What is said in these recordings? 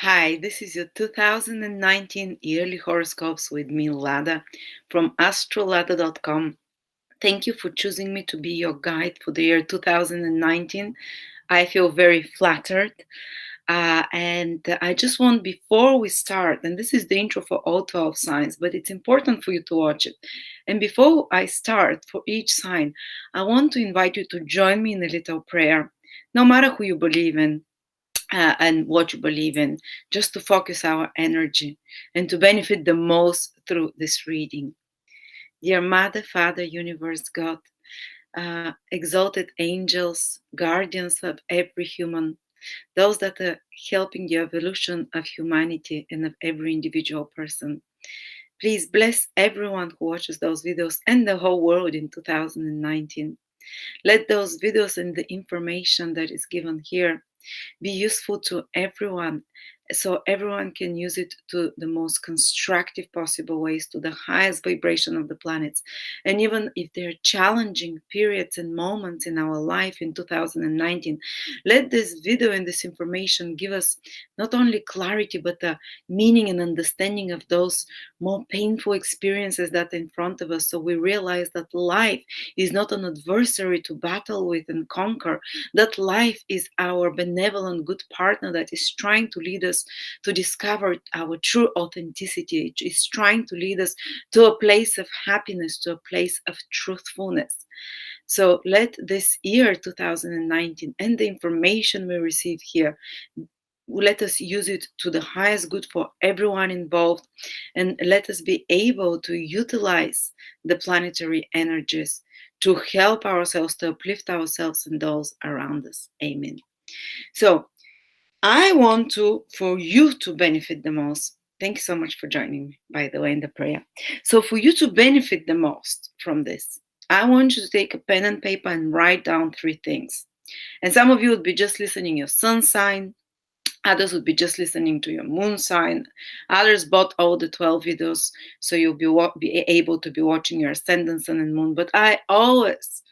Hi, this is your 2019 yearly horoscopes with me, Lada, from Astrolada.com. Thank you for choosing me to be your guide for the year 2019. I feel very flattered. And I just want, before we start, and this is the intro for all 12 signs, but it's important for you to watch it. And before I start for each sign, I want to invite you to join me in a little prayer, no matter who you believe in and what you believe in, just to focus our energy and to benefit the most through this reading. Dear Mother, Father, Universe, God, exalted angels, guardians of every human, those that are helping the evolution of humanity and of every individual person. Please bless everyone who watches those videos and the whole world in 2019. Let those videos and the information that is given here be useful to everyone, so everyone can use it to the most constructive possible ways, to the highest vibration of the planets. And even if there are challenging periods and moments in our life in 2019, let this video and this information give us not only clarity but a meaning and understanding of those more painful experiences that are in front of us, so we realize that life is not an adversary to battle with and conquer, that life is our benevolent good partner that is trying to lead us to discover our true authenticity. It is trying to lead us to a place of happiness, to a place of truthfulness. So let this year 2019 and the information we receive here, let us use it to the highest good for everyone involved, and let us be able to utilize the planetary energies to help ourselves, to uplift ourselves and those around us. Amen. So I want for you to benefit the most. Thank you so much for joining me, by the way, in the prayer. So for you to benefit the most from this, I want you to take a pen and paper and write down 3 things. And some of you would be just listening your sun sign. Others would be just listening to your moon sign. Others bought all the 12 videos, so you'll be able to be watching your ascendant, sun, and moon. But I always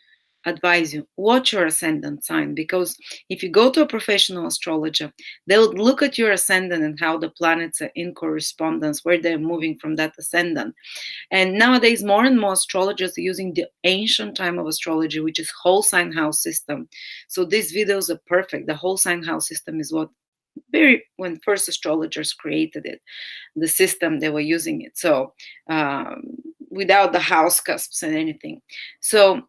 advise you, watch your ascendant sign, because if you go to a professional astrologer, they'll look at your ascendant and how the planets are in correspondence, where they're moving from that ascendant. And nowadays, more and more astrologers are using the ancient time of astrology, which is whole sign house system. So these videos are perfect. The whole sign house system is what when first astrologers created it, the system they were using it. So without the house cusps and anything. So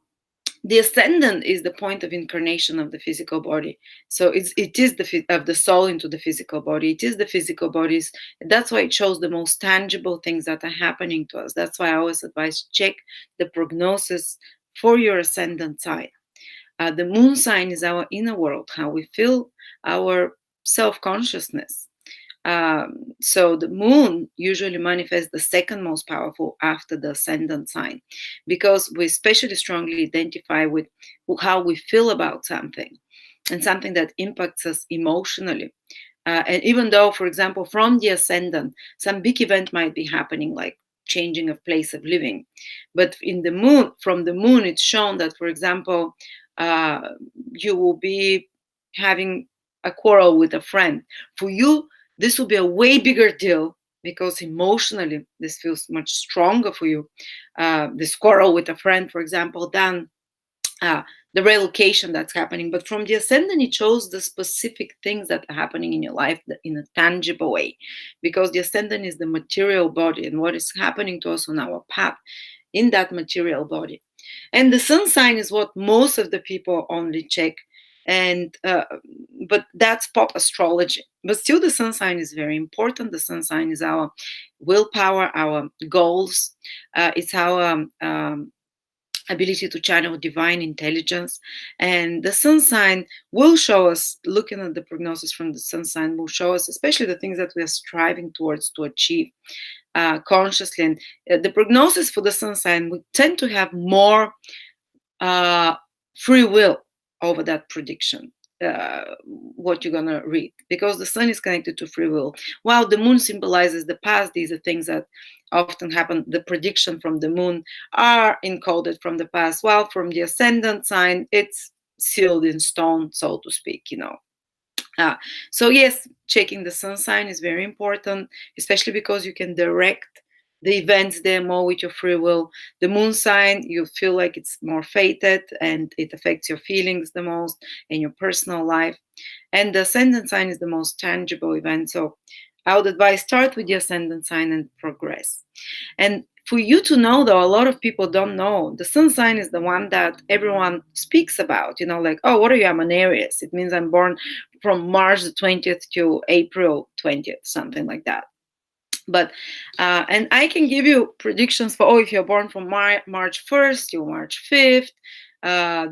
the ascendant is the point of incarnation of the physical body. So it is of the soul into the physical body. It is the physical bodies. That's why it shows the most tangible things that are happening to us. That's why I always advise, check the prognosis for your ascendant sign. The moon sign is our inner world, how we feel, our self-consciousness. So the moon usually manifests the second most powerful after the ascendant sign, because we especially strongly identify with how we feel about something, and something that impacts us emotionally. And even though, for example, from the ascendant, some big event might be happening, like changing of place of living, but from the moon, it's shown that, for example, you will be having a quarrel with a friend. For you, this will be a way bigger deal, because emotionally this feels much stronger for you, this quarrel with a friend, for example, than the relocation that's happening. But from the ascendant, it shows the specific things that are happening in your life in a tangible way, because the ascendant is the material body and what is happening to us on our path in that material body. And the sun sign is what most of the people only check, and but that's pop astrology. But still, the sun sign is very important. The sun sign is our willpower, our goals. It's our ability to channel divine intelligence. And the sun sign will show us, looking at the prognosis from the sun sign, will show us especially the things that we are striving towards to achieve consciously. And the prognosis for the sun sign, we tend to have more free will over that prediction, what you're going to read, because the sun is connected to free will, while the moon symbolizes the past. These are things that often happen. The prediction from the moon are encoded from the past, while from the ascendant sign, it's sealed in stone, so to speak, So yes, checking the sun sign is very important, especially because you can direct the events there more with your free will. The moon sign, you feel like it's more fated and it affects your feelings the most and your personal life. And the ascendant sign is the most tangible event. So I would advise start with the ascendant sign and progress. And for you to know, though, a lot of people don't know, the sun sign is the one that everyone speaks about. You know, like, oh, what are you? I'm an Aries. It means I'm born from March the 20th to April 20th, something like that. But and I can give you predictions for, oh, if you're born from March 1st to March 5th,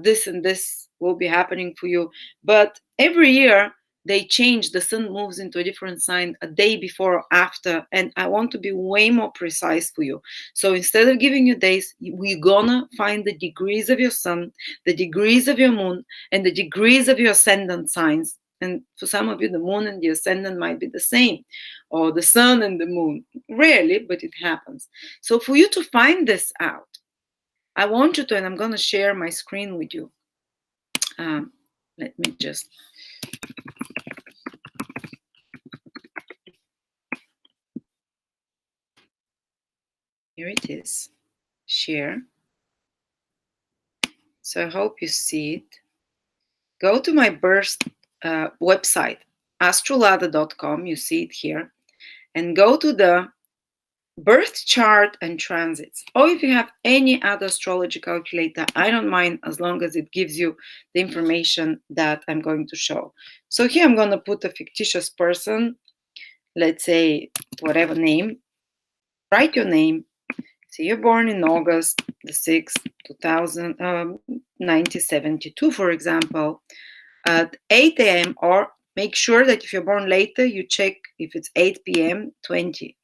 this and this will be happening for you. But every year they change, the sun moves into a different sign a day before or after, and I want to be way more precise for you. So instead of giving you days, we're gonna find the degrees of your sun, the degrees of your moon, and the degrees of your ascendant signs. And for some of you, the moon and the ascendant might be the same, or the sun and the moon. Rarely, but it happens. So for you to find this out, I want you to, and I'm going to share my screen with you. Let me just. Here it is. Share. So I hope you see it. Go to my birth website, astrolada.com. You see it here. And go to the birth chart and transits. Or if you have any other astrology calculator, I don't mind as long as it gives you the information that I'm going to show. So here I'm going to put a fictitious person, let's say whatever name. Write your name. So you're born in August the 6th, 1972, for example, at 8 a.m. or make sure that if you're born later, you check if it's 8 p.m., 20,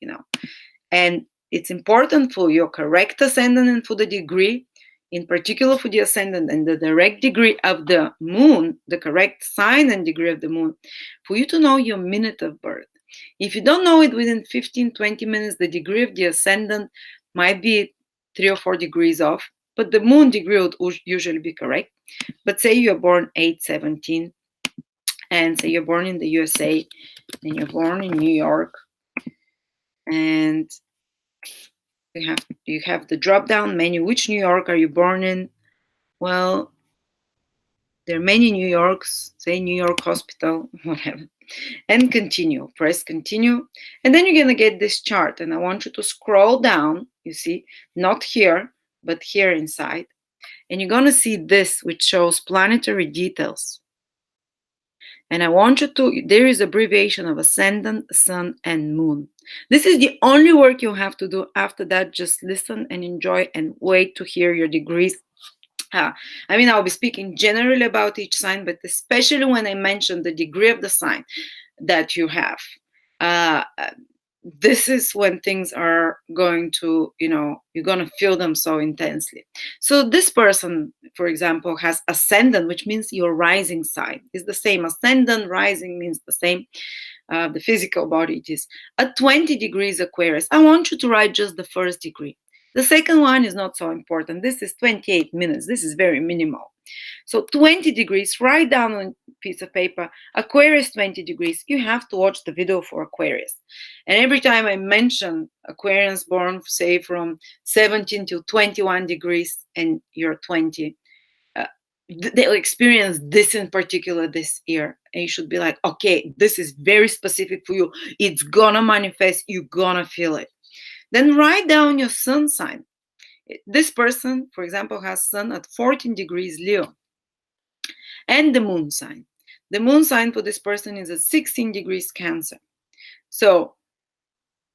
And it's important for your correct ascendant and for the degree, in particular for the ascendant and the direct degree of the moon, the correct sign and degree of the moon, for you to know your minute of birth. If you don't know it within 15, 20 minutes, the degree of the ascendant might be 3 or 4 degrees off, but the moon degree would usually be correct. But say you're born 8/17, and say you're born in the USA, and you're born in New York, and you have the drop-down menu. Which New York are you born in? Well, there are many New Yorks, say New York Hospital, whatever. And continue, press continue. And then you're gonna get this chart, and I want you to scroll down, you see, not here, but here inside. And you're gonna see this, which shows planetary details. And I want you to, there is abbreviation of ascendant, sun, and moon. This is the only work you have to do. After that, just listen and enjoy and wait to hear your degrees. I'll be speaking generally about each sign, but especially when I mention the degree of the sign that you have. This is when things are going to, you're going to feel them so intensely. So this person, for example, has ascendant, which means your rising sign is the same. Ascendant, rising means the same. The physical body, it is at 20 degrees Aquarius. I want you to write just the first degree. The second one is not so important. This is 28 minutes. This is very minimal. So 20 degrees, write down on a piece of paper, Aquarius 20 degrees. You have to watch the video for Aquarius. And every time I mention Aquarians born, say, from 17 to 21 degrees and you're 20, they'll experience this in particular this year. And you should be like, okay, this is very specific for you. It's gonna manifest. You're gonna feel it. Then write down your sun sign. This person, for example, has sun at 14 degrees Leo. And the moon sign. The moon sign for this person is at 16 degrees Cancer. So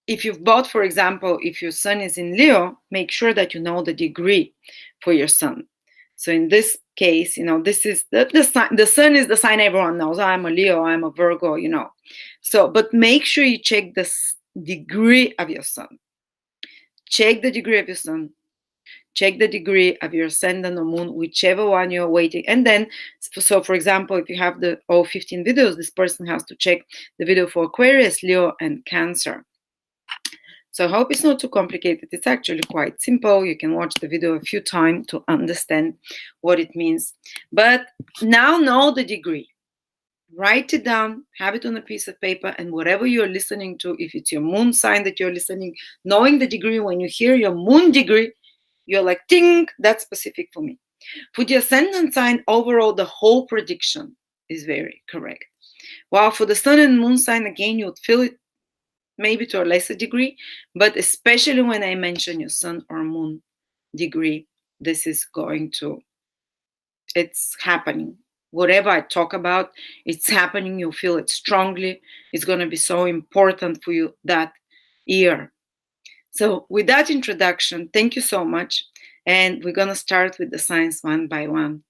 if you've bought, for example, if your sun is in Leo, make sure that you know the degree for your sun. So in this case, this is the sign. The sun is the sign everyone knows. I'm a Leo, I'm a Virgo, So, but make sure you check the degree of your sun. Check the degree of your sun. Check the degree of your ascendant or moon, whichever one you're waiting. And then, so for example, if you have the all 15 videos, this person has to check the video for Aquarius, Leo, and Cancer. So I hope it's not too complicated. It's actually quite simple. You can watch the video a few times to understand what it means. But now know the degree. Write it down, have it on a piece of paper, and whatever you're listening to, if it's your moon sign that you're listening, knowing the degree, when you hear your moon degree, you're like, ting, that's specific for me. For the ascendant sign, overall, the whole prediction is very correct. While for the sun and moon sign, again, you would feel it maybe to a lesser degree, but especially when I mention your sun or moon degree, this is going to, it's happening. Whatever I talk about, it's happening. You feel it strongly. It's going to be so important for you that year. So, with that introduction, thank you so much. And we're going to start with the signs one by one.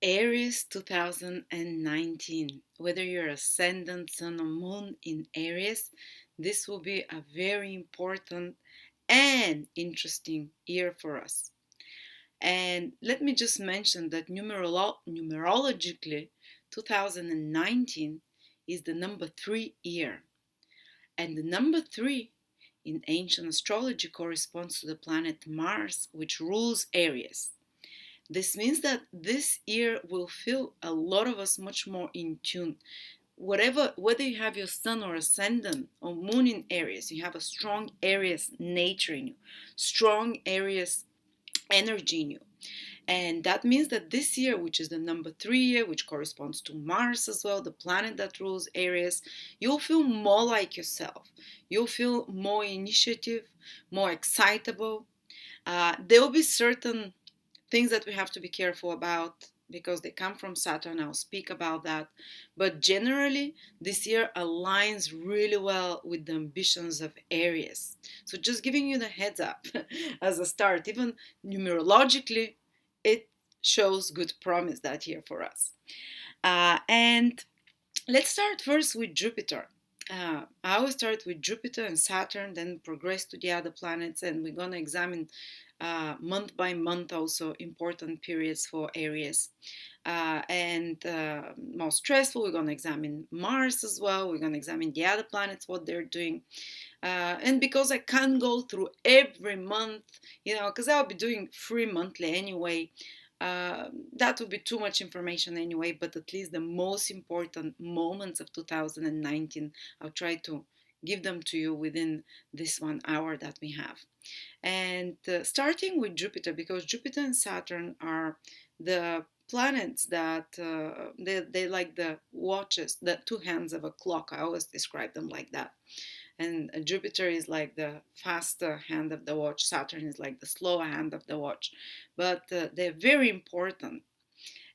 Aries 2019. Whether you're ascendant, sun, or moon in Aries, this will be a very important and interesting year for us. And let me just mention that numerologically, 2019 is the number 3 year. And the number 3 in ancient astrology corresponds to the planet Mars, which rules Aries. This means that this year will feel a lot of us much more in tune. Whether you have your sun or ascendant or moon in Aries, you have a strong Aries nature in you, strong Aries energy in you. And that means that this year, which is the number 3 year, which corresponds to Mars as well, the planet that rules Aries, you'll feel more like yourself. You'll feel more initiative, more excitable. There will be certain things that we have to be careful about because they come from Saturn. I'll speak about that. But generally, this year aligns really well with the ambitions of Aries. So just giving you the heads up as a start, even numerologically, it shows good promise that year for us. And let's start first with Jupiter. I always start with Jupiter and Saturn, then progress to the other planets, and we're going to examine month by month also important periods for Aries. And more stressful, we're going to examine Mars as well. We're going to examine the other planets, what they're doing. And because I can't go through every month, because I'll be doing 3 monthly anyway, that would be too much information anyway, but at least the most important moments of 2019, I'll try to give them to you within this 1 hour that we have. And starting with Jupiter, because Jupiter and Saturn are the planets that they like the watches, the two hands of a clock. I always describe them like that. And Jupiter is like the faster hand of the watch. Saturn is like the slower hand of the watch. But they're very important.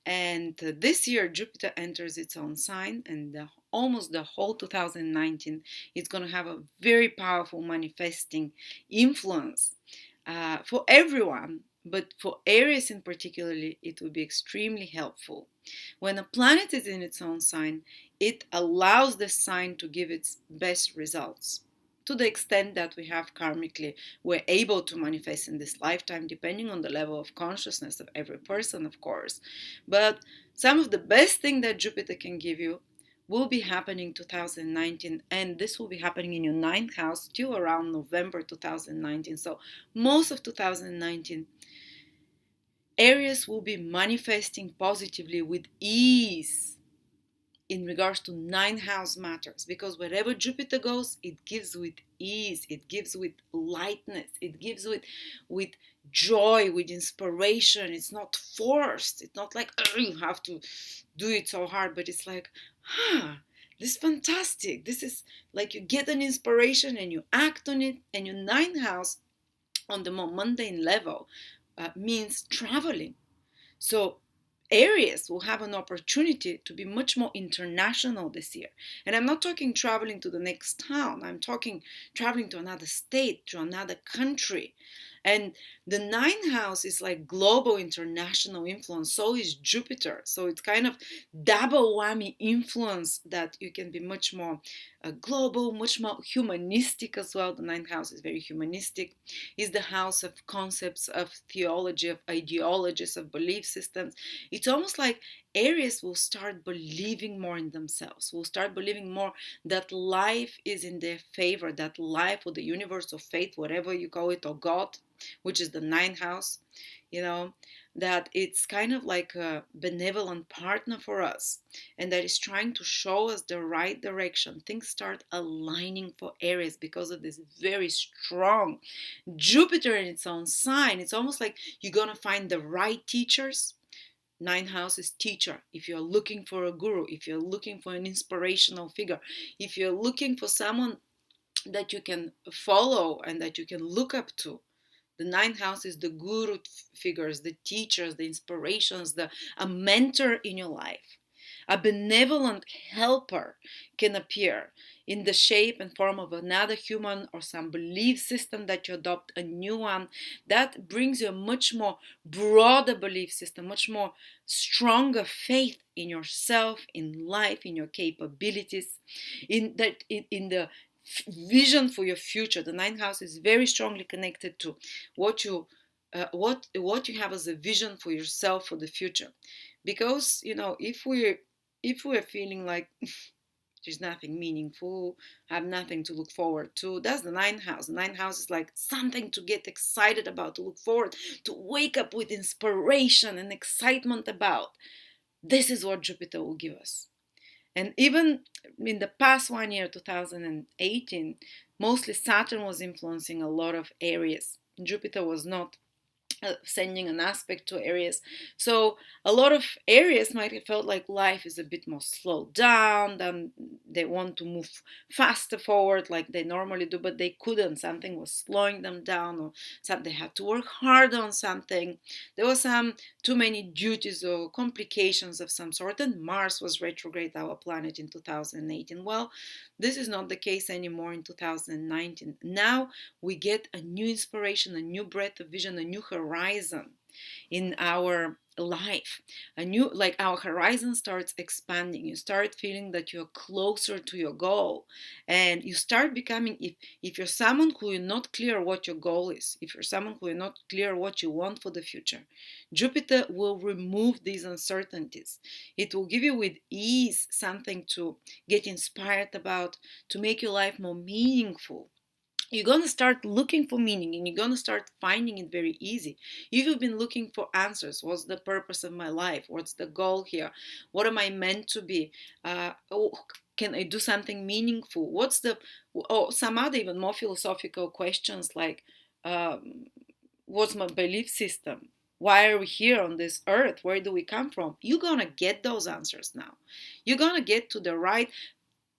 And this year, Jupiter enters its own sign, and almost the whole 2019 is going to have a very powerful manifesting influence for everyone. But for Aries in particularly, it will be extremely helpful. When a planet is in its own sign, it allows the sign to give its best results. To the extent that we have karmically, we're able to manifest in this lifetime, depending on the level of consciousness of every person, of course. But some of the best thing that Jupiter can give you will be happening 2019, and this will be happening in your 9th house till around November 2019. So most of 2019, Aries will be manifesting positively with ease in regards to 9th house matters, because wherever Jupiter goes, it gives with ease, it gives with lightness, it gives with joy, with inspiration. It's not forced. It's not like, oh, you have to do it so hard, but it's like, this is fantastic. This is like you get an inspiration and you act on it. And your 9th house on the more mundane level means traveling. So Aries will have an opportunity to be much more international this year. And I'm not talking traveling to the next town. I'm talking traveling to another state, to another country. And the 9th house is like global international influence. So is Jupiter. So it's kind of double whammy influence that you can be much more global, much more humanistic as well. The 9th house is very humanistic. Is the house of concepts, of theology, of ideologies, of belief systems. It's almost like Aries will start believing more in themselves, will start believing more that life is in their favor, that life or the universe or faith, whatever you call it, or God, which is the 9th house, you know, that it's kind of like a benevolent partner for us, and that is trying to show us the right direction. Things start aligning for Aries because of this very strong Jupiter in its own sign. It's almost like you're gonna find the right teachers. Nine house is teacher. If you're looking for a guru, if you're looking for an inspirational figure, if you're looking for someone that you can follow and that you can look up to, the ninth house is the guru figures, the teachers, the inspirations, a mentor in your life. A benevolent helper can appear in the shape and form of another human or some belief system that you adopt, a new one that brings you a much more broader belief system, much more stronger faith in yourself, in life, in your capabilities, in the vision for your future. The ninth house is very strongly connected to what what you have as a vision for yourself for the future. Because if we're feeling like there's nothing meaningful, have nothing to look forward to, that's the ninth house. The ninth house is like something to get excited about, to look forward, to wake up with inspiration and excitement about. This is what Jupiter will give us. And even in the past 1 year, 2018, mostly Saturn was influencing a lot of Aries. Jupiter was not sending an aspect to Aries. So a lot of Aries might have felt like life is a bit more slowed down, then they want to move faster forward like they normally do, but they couldn't. Something was slowing them down, or they had to work harder on something. There was some too many duties or complications of some sort, and Mars was retrograde, our planet, in 2018. Well, this is not the case anymore in 2019. Now we get a new inspiration, a new breath of vision, a new horizon in our life. A new, like, our horizon starts expanding. You start feeling that you're closer to your goal, and you start becoming, if you're someone who is not clear what your goal is, if you're someone who is not clear what you want for the future, Jupiter will remove these uncertainties. It will give you with ease something to get inspired about, to make your life more meaningful. You're going to start looking for meaning, and you're going to start finding it very easy. If you've been looking for answers, what's the purpose of my life? What's the goal here? What am I meant to be? Can I do something meaningful? Some other even more philosophical questions like, what's my belief system? Why are we here on this earth? Where do we come from? You're going to get those answers now. You're going to get to the right.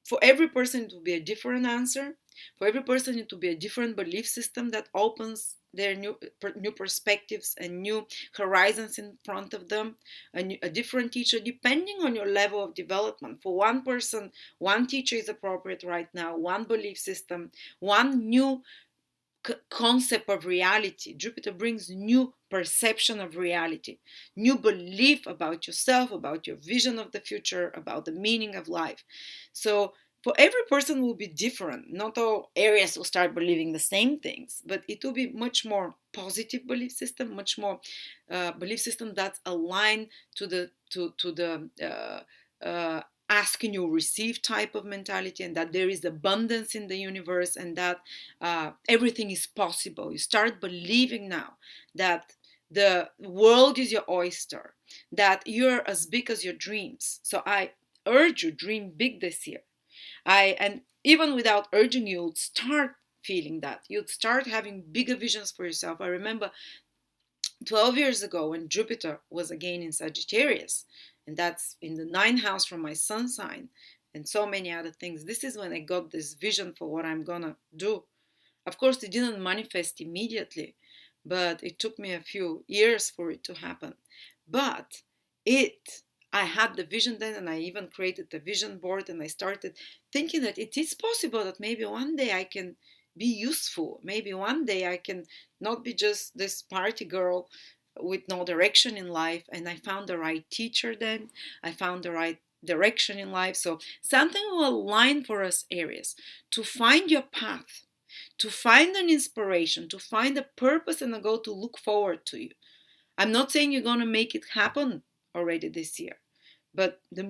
For every person, it will be a different answer. For every person, it will be a different belief system that opens their new perspectives and new horizons in front of them. A different teacher, depending on your level of development. For one person, one teacher is appropriate right now, one belief system, one new concept of reality. Jupiter brings new perception of reality, new belief about yourself, about your vision of the future, about the meaning of life. So for every person will be different. Not all areas will start believing the same things, but it will be much more positive belief system, much more belief system that's aligned to the ask and you'll receive type of mentality, and that there is abundance in the universe, and that everything is possible. You start believing now that the world is your oyster, that you're as big as your dreams. So I urge you, dream big this year. And even without urging you, you'll start feeling that. You'll start having bigger visions for yourself. I remember 12 years ago when Jupiter was again in Sagittarius, and that's in the ninth house from my sun sign, and so many other things. This is when I got this vision for what I'm gonna do. Of course, it didn't manifest immediately, but it took me a few years for it to happen. But I had the vision then, and I even created the vision board, and I started thinking that it is possible that maybe one day I can be useful. Maybe one day I can not be just this party girl with no direction in life. And I found the right teacher then. I found the right direction in life. So something will align for us, Aries, to find your path, to find an inspiration, to find a purpose and a goal to look forward to you. I'm not saying you're going to make it happen already this year, but the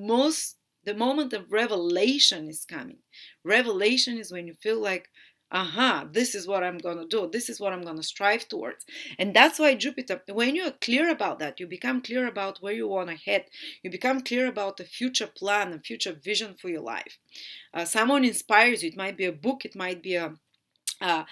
moment of revelation is coming. Revelation is when you feel like, this is what I'm going to do. This is what I'm going to strive towards. And that's why Jupiter, when you're clear about that, you become clear about where you want to head. You become clear about the future plan, a future vision for your life. Someone inspires you. It might be a book, it might be a, a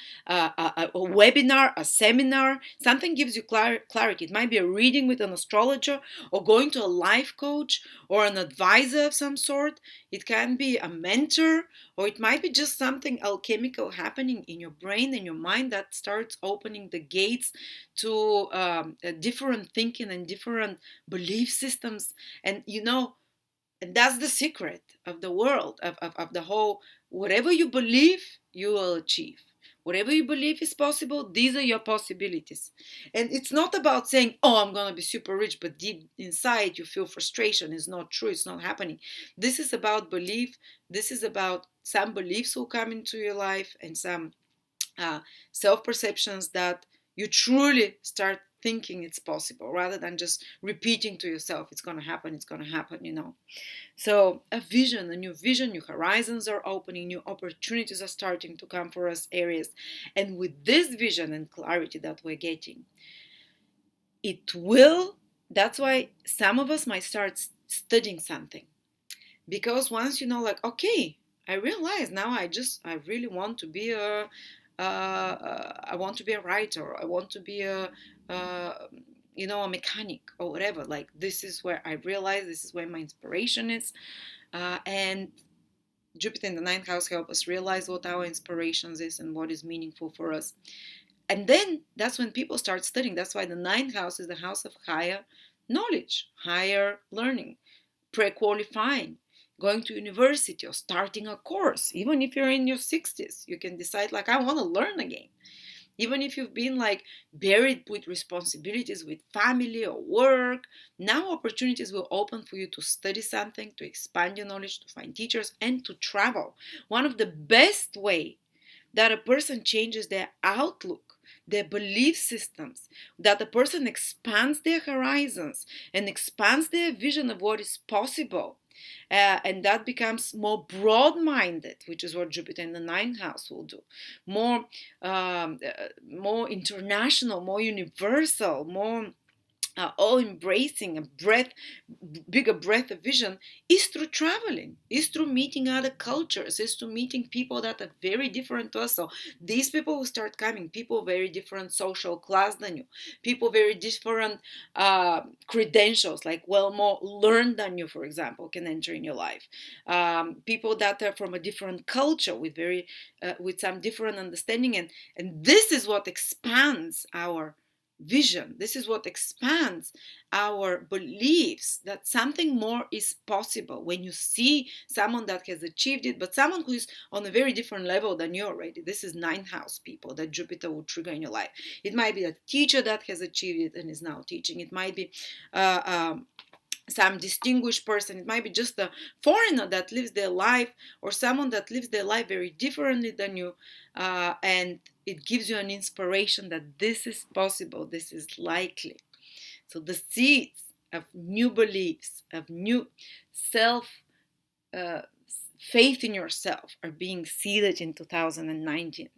webinar, a seminar, something gives you clarity. It might be a reading with an astrologer, or going to a life coach, or an advisor of some sort. It can be a mentor, or it might be just something alchemical happening in your brain and your mind that starts opening the gates to different thinking and different belief systems. And and that's the secret of the world, of the whole. Whatever you believe, you will achieve. Whatever you believe is possible, these are your possibilities. And it's not about saying, oh, I'm going to be super rich, but deep inside you feel frustration. It's not true. It's not happening. This is about belief. This is about some beliefs will come into your life, and some self-perceptions that you truly start thinking it's possible, rather than just repeating to yourself, it's going to happen, it's going to happen. So a vision, a new vision, new horizons are opening, new opportunities are starting to come for us, Aries. And with this vision and clarity that we're getting, that's why some of us might start studying something. Because once okay, I realize now I really want to be I want to be a writer. I want to be a mechanic or whatever. Like, this is where I realize, this is where my inspiration is. And Jupiter in the ninth house helps us realize what our inspirations is and what is meaningful for us. And then that's when people start studying. That's why the ninth house is the house of higher knowledge, higher learning, pre-qualifying, going to university, or starting a course. Even if you're in your 60s, you can decide, like, I want to learn again. Even if you've been buried with responsibilities with family or work, now opportunities will open for you to study something, to expand your knowledge, to find teachers, and to travel. One of the best way that a person changes their outlook, their belief systems, that a person expands their horizons and expands their vision of what is possible, and that becomes more broad-minded, which is what Jupiter in the ninth house will do. More international, more universal, more all embracing, bigger breadth of vision, is through traveling, is through meeting other cultures, is through meeting people that are very different to us. So these people will start coming, people very different social class than you, people very different credentials, more learned than you, for example, can enter in your life. People that are from a different culture with with some different understanding, and this is what expands our vision. This is what expands our beliefs that something more is possible when you see someone that has achieved it, but someone who is on a very different level than you already. This is ninth house people that Jupiter will trigger in your life. It might be a teacher that has achieved it and is now teaching. It might be some distinguished person. It might be just a foreigner that lives their life, or someone that lives their life very differently than you, and it gives you an inspiration that this is possible, this is likely. So the seeds of new beliefs, of new self faith in yourself are being seeded in 2019.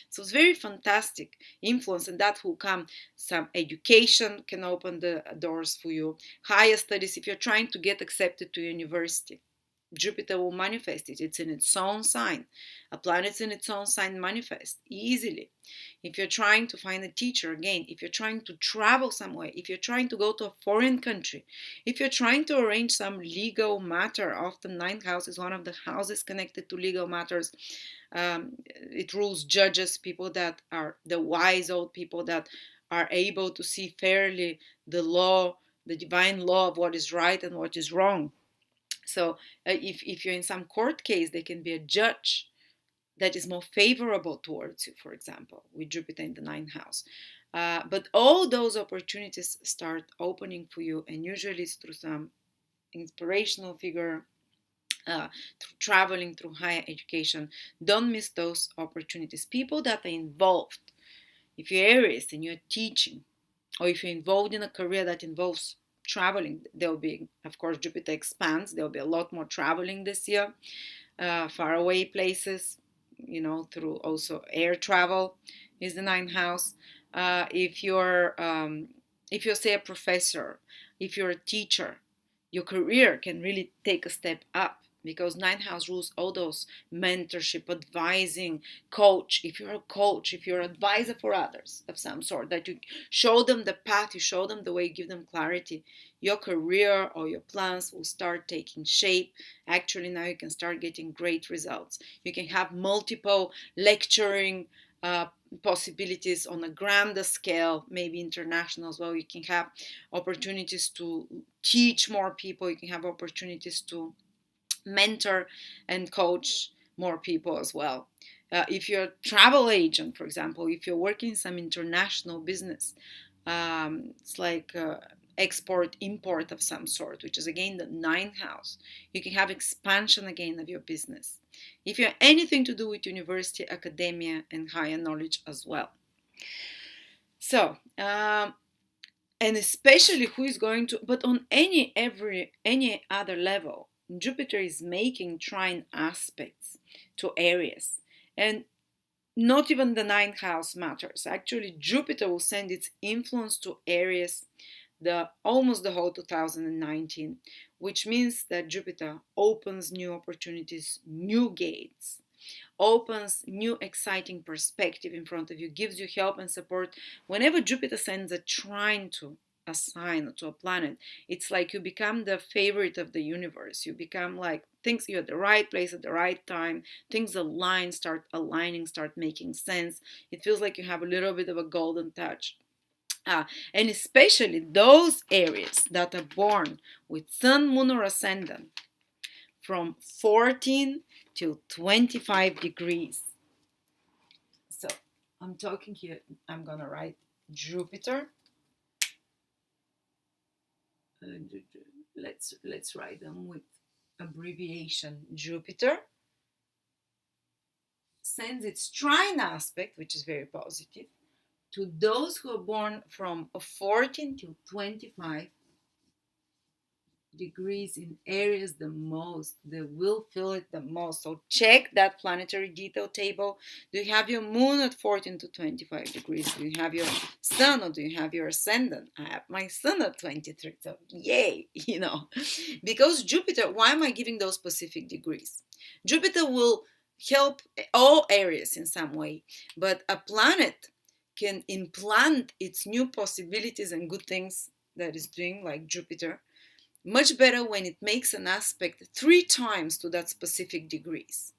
So it's very fantastic influence, and that will come. Some education can open the doors for you. Higher studies, if you're trying to get accepted to university, Jupiter will manifest it. It's in its own sign. A planet's in its own sign manifest easily. If you're trying to find a teacher, again, if you're trying to travel somewhere, if you're trying to go to a foreign country, if you're trying to arrange some legal matter, often ninth house is one of the houses connected to legal matters. It rules judges, people that are the wise old people that are able to see fairly the law, the divine law of what is right and what is wrong. So if you're in some court case, there can be a judge that is more favorable towards you, for example, with Jupiter in the ninth house. But all those opportunities start opening for you, and usually it's through some inspirational figure, through traveling, through higher education. Don't miss those opportunities. People that are involved, if you're Aries and you're teaching, or if you're involved in a career that involves traveling, there will be, of course, Jupiter expands. There will be a lot more traveling this year, far away places, through also air travel is the ninth house. If you're say a professor, if you're a teacher, your career can really take a step up, because ninth house rules all those mentorship, advising, coach. If you're a coach, if you're an advisor for others of some sort, that you show them the path, you show them the way, give them clarity, your career or your plans will start taking shape. Actually, now you can start getting great results. You can have multiple lecturing possibilities on a grander scale, maybe international as well. You can have opportunities to teach more people. You can have opportunities to mentor and coach more people as well. If you're a travel agent, for example, if you're working in some international business, it's like export import of some sort, which is again the ninth house. You can have expansion again of your business. If you have anything to do with university, academia, and higher knowledge as well. So, and especially who is going to, but on any other level, Jupiter is making trine aspects to Aries, and not even the ninth house matters. Actually, Jupiter will send its influence to Aries almost the whole 2019, which means that Jupiter opens new opportunities, new gates, opens new exciting perspective in front of you, gives you help and support. Whenever Jupiter sends a trine to a sign or to a planet, it's like you become the favorite of the universe. You become like things, you're at the right place at the right time, things align, start aligning, start making sense. It feels like you have a little bit of a golden touch. And especially those Aries that are born with Sun, Moon, or Ascendant from 14 to 25 degrees. So I'm talking here, I'm going to write Jupiter. Let's write them with abbreviation. Jupiter sends its trine aspect, which is very positive, to those who are born from 14 to 25 degrees in Aries the most. They will feel it the most. So check that planetary detail table. Do you have your moon at 14 to 25 degrees? Do you have your sun, or do you have your ascendant? I have my sun at 23. So yay, Because Jupiter, why am I giving those specific degrees? Jupiter will help all areas in some way, but a planet can implant its new possibilities and good things that is doing, like Jupiter, much better when it makes an aspect 3 times to that specific degrees.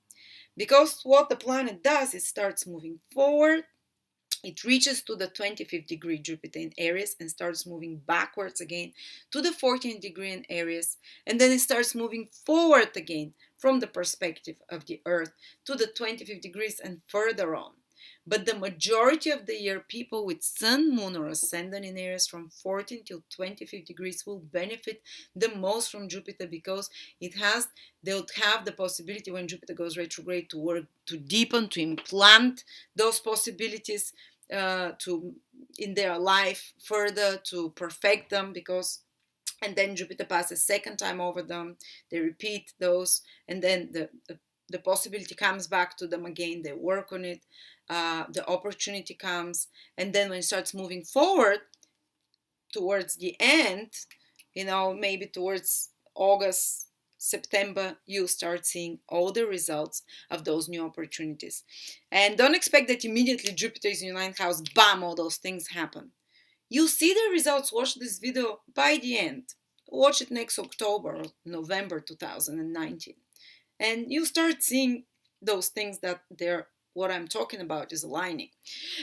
Because what the planet does, it starts moving forward, it reaches to the 25th degree Jupiter in Aries and starts moving backwards again to the 14th degree in Aries, and then it starts moving forward again from the perspective of the Earth to the 25th degrees and further on. But the majority of the year, people with Sun, Moon, or Ascendant in Aries from 14 till 25 degrees will benefit the most from Jupiter, because they'll have the possibility when Jupiter goes retrograde to work, to deepen, to implant those possibilities in their life further, to perfect them, and then Jupiter passes second time over them, they repeat those, and then the possibility comes back to them again, they work on it, the opportunity comes, and then when it starts moving forward towards the end, maybe towards August, September, you start seeing all the results of those new opportunities. And don't expect that immediately Jupiter is in your ninth house, bam, all those things happen. You'll see the results. Watch this video by the end. Watch it next October or November 2019. And you start seeing those things that what I'm talking about is aligning.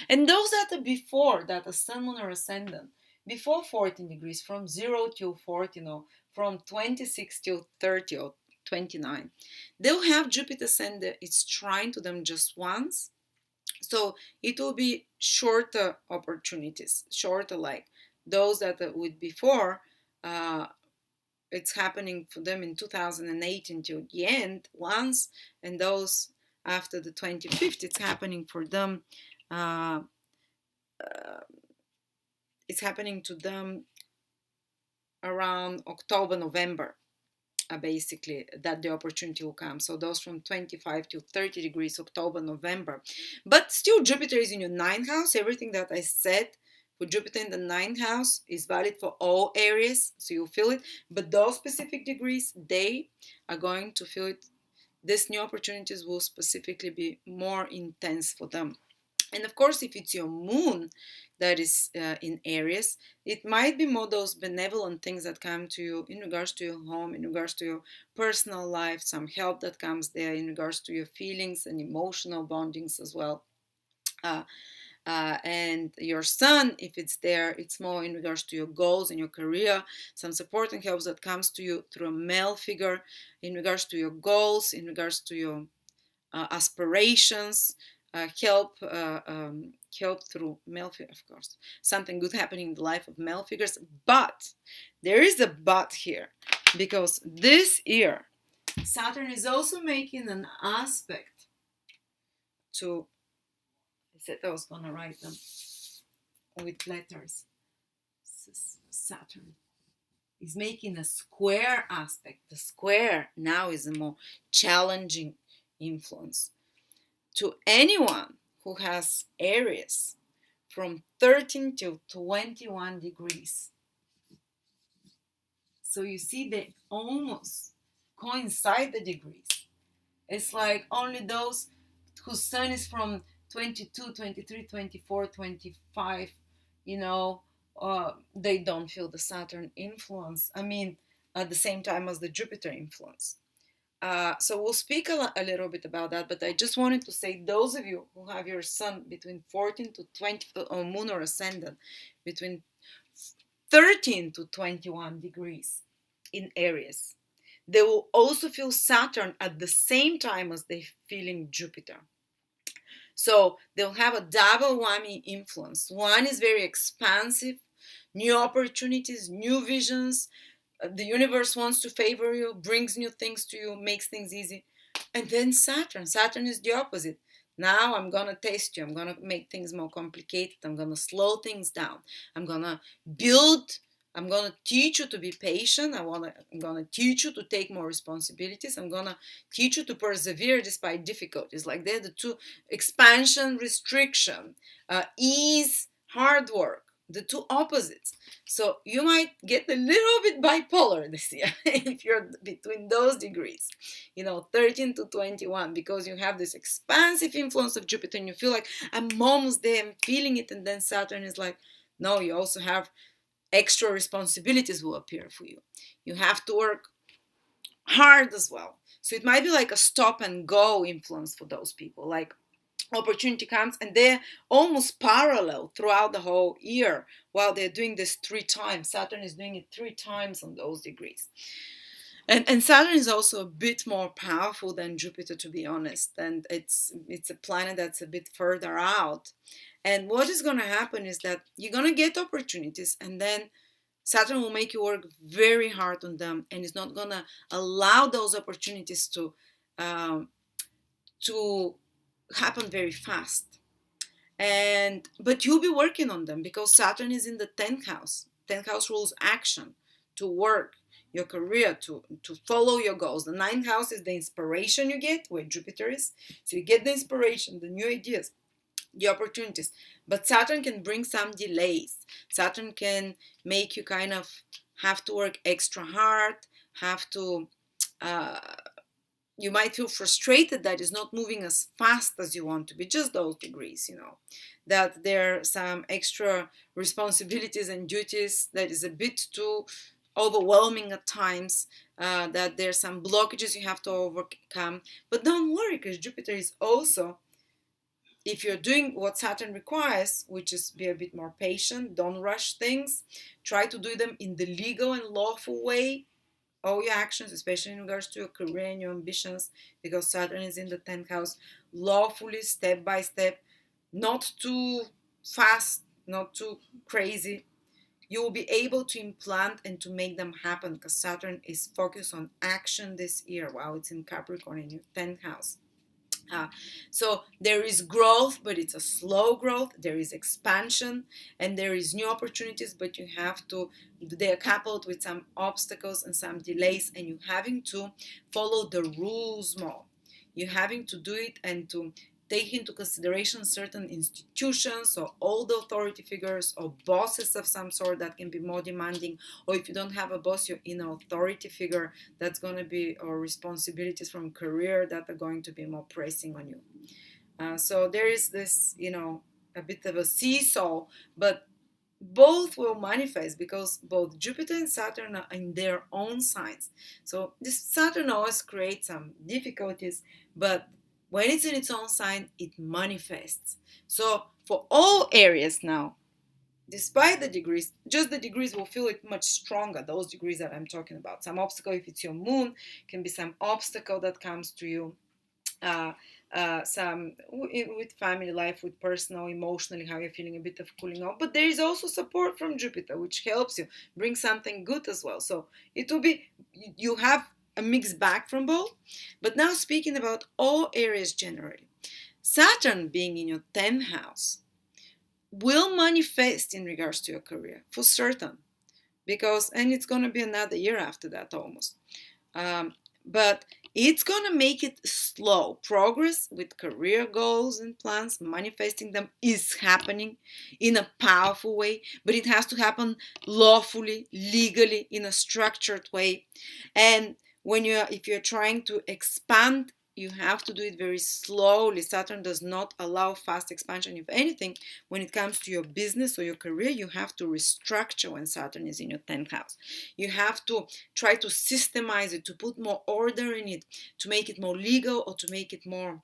And those that are before, that are Sun, Moon, or Ascendant, before 14 degrees, from 0 till 14, or from 26 till 30 or 29, they'll have Jupiter send its trine to them just once. So it will be shorter opportunities, shorter, like those that would before, it's happening for them in 2008 until the end once, and those after the 25th, it's happening for them. It's happening to them around October, November. basically that the opportunity will come. So those from 25 to 30 degrees, October, November. But still, Jupiter is in your ninth house. Everything that I said for Jupiter in the ninth house is valid for all areas, so you'll feel it. But those specific degrees, they are going to feel it. These new opportunities will specifically be more intense for them. And of course, if it's your moon that is in Aries, it might be more those benevolent things that come to you in regards to your home, in regards to your personal life, some help that comes there in regards to your feelings and emotional bondings as well. And your sun, if it's there, it's more in regards to your goals and your career, some support and help that comes to you through a male figure in regards to your goals, in regards to your aspirations, help through male figures, of course. Something good happening in the life of male figures. But there is a but here, because this year, Saturn is also making an aspect to, I said I was going to write them with letters. Saturn is making a square aspect. The square now is a more challenging influence to anyone who has Aries from 13 to 21 degrees. So you see, they almost coincide the degrees. It's like only those whose sun is from 22, 23, 24, 25, they don't feel the Saturn influence. I mean, at the same time as the Jupiter influence. So we'll speak a little bit about that, but I just wanted to say, those of you who have your sun between 14 to 20, or moon or ascendant between 13 to 21 degrees in Aries, they will also feel Saturn at the same time as they're feeling Jupiter. So they'll have a double whammy influence. One is very expansive, new opportunities, new visions. The universe wants to favor you, brings new things to you, makes things easy. And then Saturn is the opposite. Now I'm going to test you. I'm going to make things more complicated. I'm going to slow things down. I'm going to build. I'm going to teach you to be patient. I'm going to teach you to take more responsibilities. I'm going to teach you to persevere despite difficulties. Like they're the two: expansion, restriction, ease, hard work. The two opposites. So you might get a little bit bipolar this year if you're between those degrees, 13 to 21, because you have this expansive influence of Jupiter and you feel like, I'm almost there, I'm feeling it. And then Saturn is like, no, you also have extra responsibilities will appear for you. You have to work hard as well. So it might be like a stop and go influence for those people. Like, opportunity comes and they're almost parallel throughout the whole year while they're doing this 3 times. Saturn is doing it 3 times on those degrees. And Saturn is also a bit more powerful than Jupiter, to be honest. And it's a planet that's a bit further out. And what is going to happen is that you're going to get opportunities, and then Saturn will make you work very hard on them, and it's not going to allow those opportunities to happen very fast. But you'll be working on them because Saturn is in the 10th house. 10th house rules action, to work, your career, to follow your goals. The 9th house is the inspiration you get, where Jupiter is. So you get the inspiration, the new ideas, the opportunities. But Saturn can bring some delays. Saturn can make you kind of have to work extra hard, have to you might feel frustrated that it's not moving as fast as you want to be, just those degrees, that there are some extra responsibilities and duties that is a bit too overwhelming at times, that there's some blockages you have to overcome. But don't worry, because Jupiter is also, if you're doing what Saturn requires, which is be a bit more patient, don't rush things, try to do them in the legal and lawful way, all your actions, especially in regards to your career and your ambitions, because Saturn is in the 10th house, lawfully, step by step, not too fast, not too crazy. You will be able to implant and to make them happen, because Saturn is focused on action this year while it's in Capricorn in your 10th house. So there is growth, but it's a slow growth. There is expansion and there is new opportunities, but you have to, they are coupled with some obstacles and some delays, and you're having to follow the rules more. You're having to do it and to take into consideration certain institutions or old authority figures or bosses of some sort that can be more demanding, or if you don't have a boss, you're in an authority figure that's going to be, or responsibilities from career that are going to be more pressing on you. So there is this, a bit of a seesaw, but both will manifest because both Jupiter and Saturn are in their own signs. So this Saturn always creates some difficulties, but when it's in its own sign, it manifests. So for all areas now, despite the degrees, just the degrees will feel it much stronger, those degrees that I'm talking about. Some obstacle, if it's your moon, can be some obstacle that comes to you. uh, some with family life, with personal, emotionally, how you're feeling, a bit of cooling off. But there is also support from Jupiter, which helps you bring something good as well. So it will be, you have a mixed bag from both. But now speaking about all areas generally, Saturn being in your 10th house will manifest in regards to your career for certain, because, and it's going to be another year after that almost. But it's going to make it slow. Progress with career goals and plans, manifesting them, is happening in a powerful way, but it has to happen lawfully, legally, in a structured way. And if you're trying to expand, you have to do it very slowly. Saturn does not allow fast expansion. If anything, when it comes to your business or your career, you have to restructure when Saturn is in your 10th house. You have to try to systemize it, to put more order in it, to make it more legal, or to make it more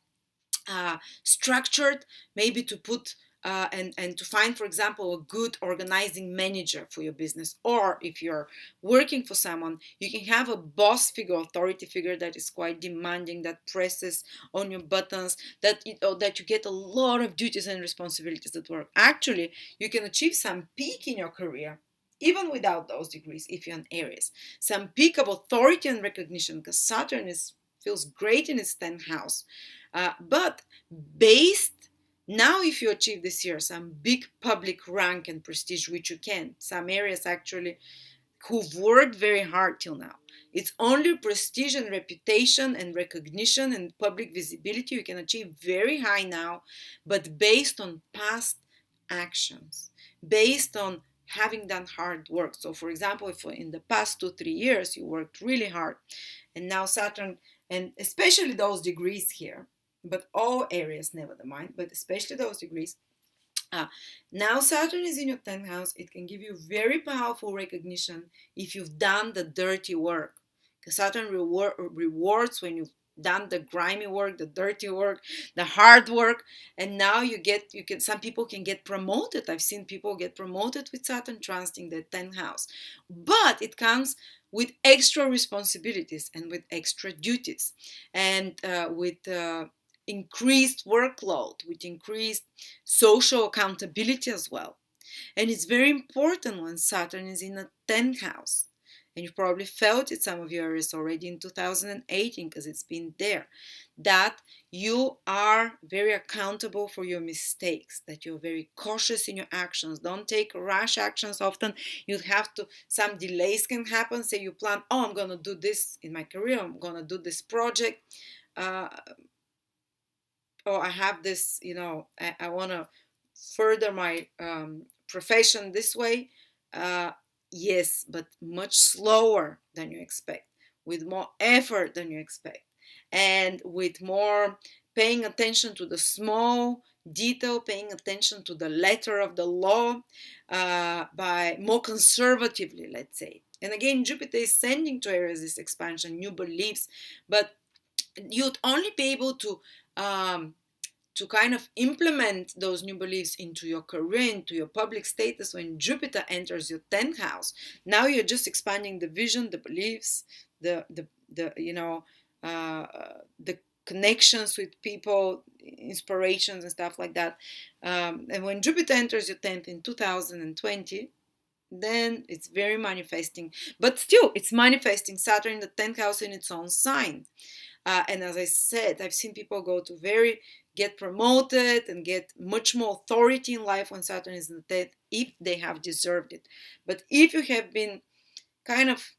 structured, maybe to put and to find, for example, a good organizing manager for your business. Or if you're working for someone, you can have a boss figure, authority figure that is quite demanding, that presses on your buttons, that you get a lot of duties and responsibilities at work. Actually, you can achieve some peak in your career even without those degrees if you're an Aries. Some peak of authority and recognition, because Saturn feels great in its 10th house. But based, now if you achieve this year some big public rank and prestige, which you can, some areas actually who've worked very hard till now, it's only prestige and reputation and recognition and public visibility you can achieve very high now, but based on past actions, based on having done hard work. So for example, if in the past 2-3 years you worked really hard, and now Saturn, and especially those degrees here, but all areas, never mind, but especially those degrees. Now Saturn is in your 10th house. It can give you very powerful recognition if you've done the dirty work. Because Saturn rewards when you've done the grimy work, the dirty work, the hard work, and now some people can get promoted. I've seen people get promoted with Saturn transiting the 10th house. But it comes with extra responsibilities and with extra duties, and with increased workload, with increased social accountability as well. And it's very important when Saturn is in a 10th house. And you probably felt it, some of you Aries, already in 2018, because it's been there, that you are very accountable for your mistakes, that you're very cautious in your actions. Don't take rash actions. Often you'd have to, some delays can happen. Say you plan, oh, I'm going to do this in my career, I'm going to do this project. Oh, I have this, I want to further my profession this way. Yes, but much slower than you expect, with more effort than you expect, and with more paying attention to the small detail, paying attention to the letter of the law, by more conservatively, let's say. And again, Jupiter is sending to Aries this expansion, new beliefs, but you'd only be able to kind of implement those new beliefs into your career, into your public status, when Jupiter enters your 10th house. Now you're just expanding the vision, the beliefs, the connections with people, inspirations and stuff like that. And when Jupiter enters your 10th in 2020, then it's very manifesting. But still, it's manifesting Saturn in the 10th house in its own sign. And as I said, I've seen people get promoted and get much more authority in life when Saturn is in the 10th if they have deserved it. But if you have been kind of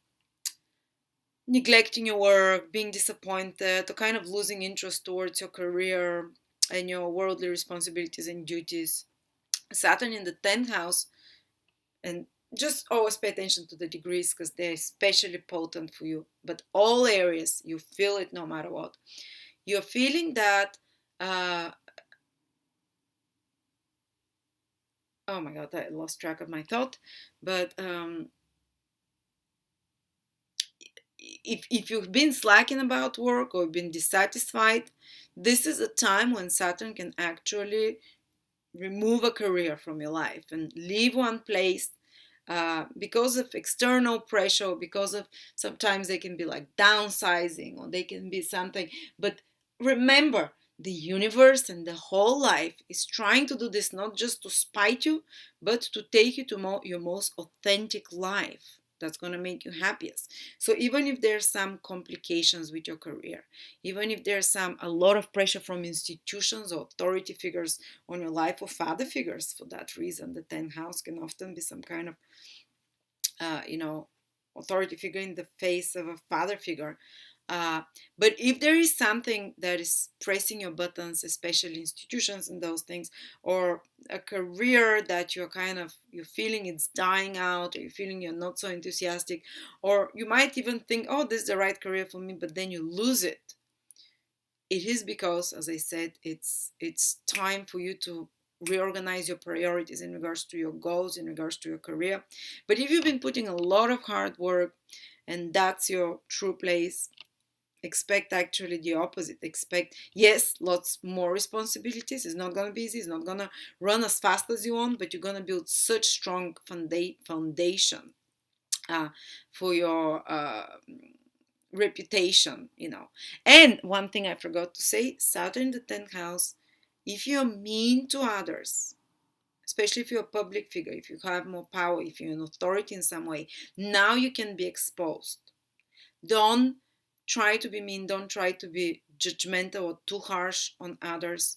neglecting your work, being disappointed, or kind of losing interest towards your career and your worldly responsibilities and duties, Saturn in the 10th house, and just always pay attention to the degrees because they're especially potent for you. But all areas, you feel it no matter what. You're feeling that, oh my God, I lost track of my thought. But if you've been slacking about work or been dissatisfied, this is a time when Saturn can actually remove a career from your life and leave one place because of external pressure, because of sometimes they can be like downsizing or they can be something. But remember, the universe and the whole life is trying to do this not just to spite you, but to take you to your most authentic life that's going to make you happiest. So even if there's some complications with your career, even if there's a lot of pressure from institutions or authority figures on your life or father figures, for that reason, the 10th house can often be some kind of authority figure in the face of a father figure. But if there is something that is pressing your buttons, especially institutions and those things, or a career that you're feeling it's dying out, or you're feeling you're not so enthusiastic, or you might even think, oh, this is the right career for me, but then you lose it. It is because, as I said, it's time for you to reorganize your priorities in regards to your goals, in regards to your career. But if you've been putting a lot of hard work and that's your true place, expect actually the opposite. Expect, yes, lots more responsibilities. It's not going to be easy. It's not going to run as fast as you want, but you're going to build such strong foundation for your reputation, And one thing I forgot to say, Saturn in the 10th house, if you're mean to others, especially if you're a public figure, if you have more power, if you're an authority in some way, now you can be exposed. Don't try to be mean, don't try to be judgmental or too harsh on others,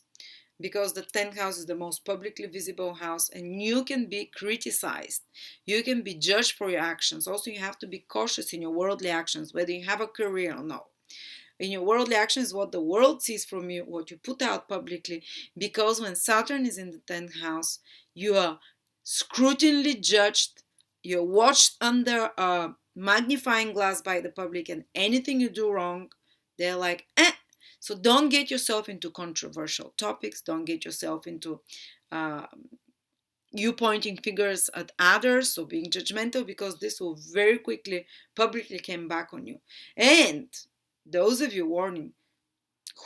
because the 10th house is the most publicly visible house and you can be criticized. You can be judged for your actions. Also, you have to be cautious in your worldly actions, whether you have a career or not. In your worldly actions, what the world sees from you, what you put out publicly, because when Saturn is in the 10th house, you are scrutinally judged, you're watched under a magnifying glass by the public, and anything you do wrong, they're like, eh. So don't get yourself into controversial topics, don't get yourself into uh, you pointing fingers at others or being judgmental, because this will very quickly publicly come back on you. And those of you, warning,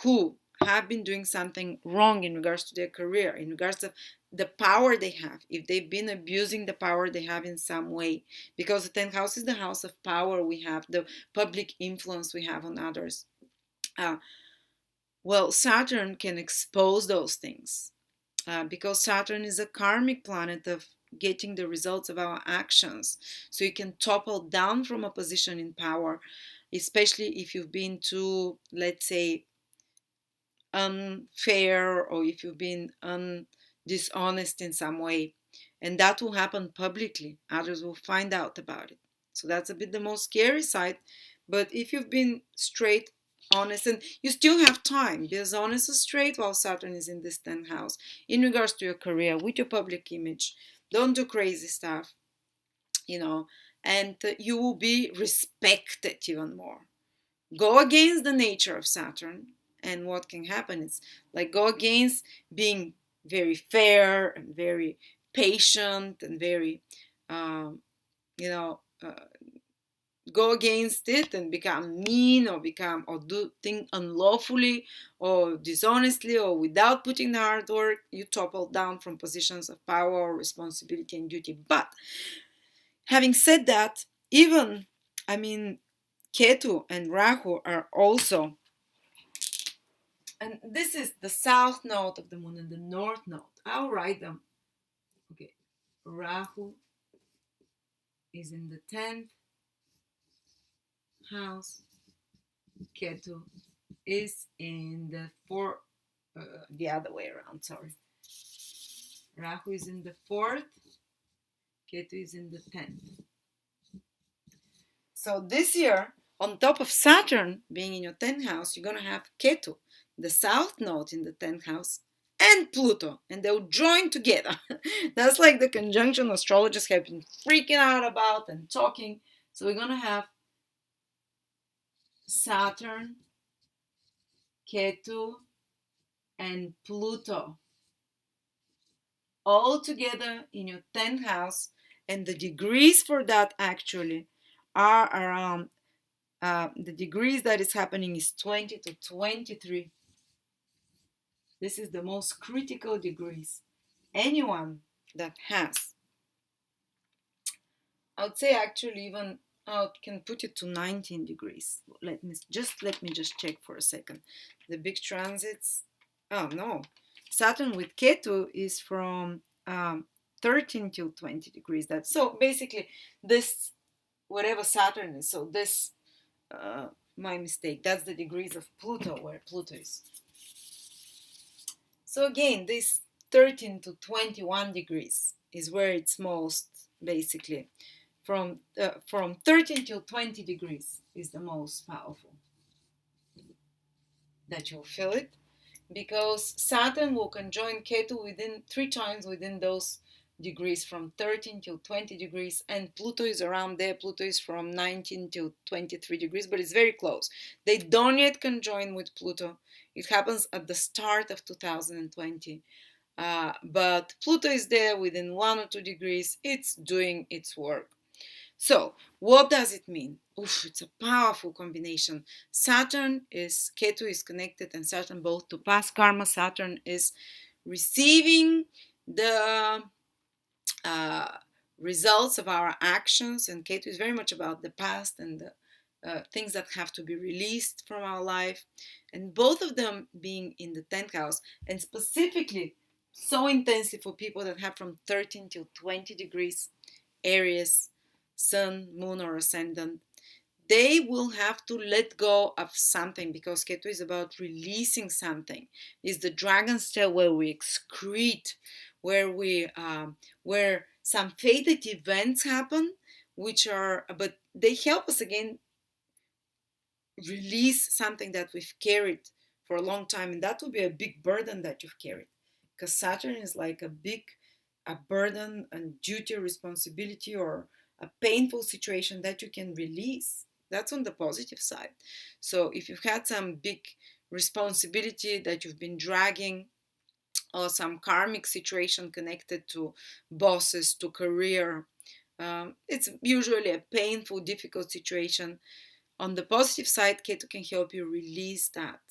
who have been doing something wrong in regards to their career, in regards to the power they have, if they've been abusing the power they have in some way, because the 10th house is the house of power we have, the public influence we have on others. Well, Saturn can expose those things because Saturn is a karmic planet of getting the results of our actions. So you can topple down from a position in power, especially if you've been too, let's say, unfair, or if you've been dishonest in some way. And that will happen publicly. Others will find out about it. So that's a bit the most scary side. But if you've been straight, honest, and you still have time, be as honest as straight while Saturn is in this 10th house in regards to your career, with your public image. Don't do crazy stuff, and you will be respected even more. Go against the nature of Saturn, and what can happen is like go against being very fair and very patient and very, you know, go against it and become mean or do things unlawfully or dishonestly or without putting the hard work. You topple down from positions of power or responsibility and duty. But having said that, even, Ketu and Rahu are also, and this is the south node of the moon and the north node. I'll write them. Okay, Rahu is in the 10th house, Ketu is in the other way around, sorry. Rahu is in the 4th, Ketu is in the 10th. So this year, on top of Saturn being in your 10th house, you're going to have Ketu, the south node in the 10th house, and Pluto, and they'll join together. That's like the conjunction astrologers have been freaking out about and talking. So we're going to have Saturn, Ketu, and Pluto all together in your 10th house, and the degrees for that actually are around the degrees that is happening is 20 to 23. This is the most critical degrees. Anyone that has, I would say actually even I can put it to 19 degrees. Let me just check for a second. The big transits. Oh no, Saturn with Ketu is from 13 till 20 degrees. That's so basically this whatever Saturn is. So this my mistake. That's the degrees of Pluto where Pluto is. So again, this 13 to 21 degrees is where it's most basically from 13 till 20 degrees is the most powerful that you'll feel it, because Saturn will conjoin Ketu within 3 times within those degrees from 13 till 20 degrees, and Pluto is around there. Pluto is from 19 till 23 degrees, but it's very close. They don't yet conjoin with Pluto. It happens at the start of 2020. But Pluto is there within 1 or 2 degrees. It's doing its work. So, what does it mean? Oof, it's a powerful combination. Ketu is connected, and Saturn both to past karma. Saturn is receiving the results of our actions, and Ketu is very much about the past and the things that have to be released from our life. And both of them being in the 10th house, and specifically so intensely for people that have from 13 till 20 degrees Aries, Sun, Moon, or Ascendant, they will have to let go of something, because Ketu is about releasing something. It's the dragon's tail where we excrete, where some fated events happen, but they help us again release something that we've carried for a long time, and that will be a big burden that you've carried, because Saturn is like a burden and duty or responsibility or a painful situation that you can release. That's on the positive side. So if you've had some big responsibility that you've been dragging, or some karmic situation connected to bosses, to career, it's usually a painful, difficult situation. On the positive side, Ketu can help you release that.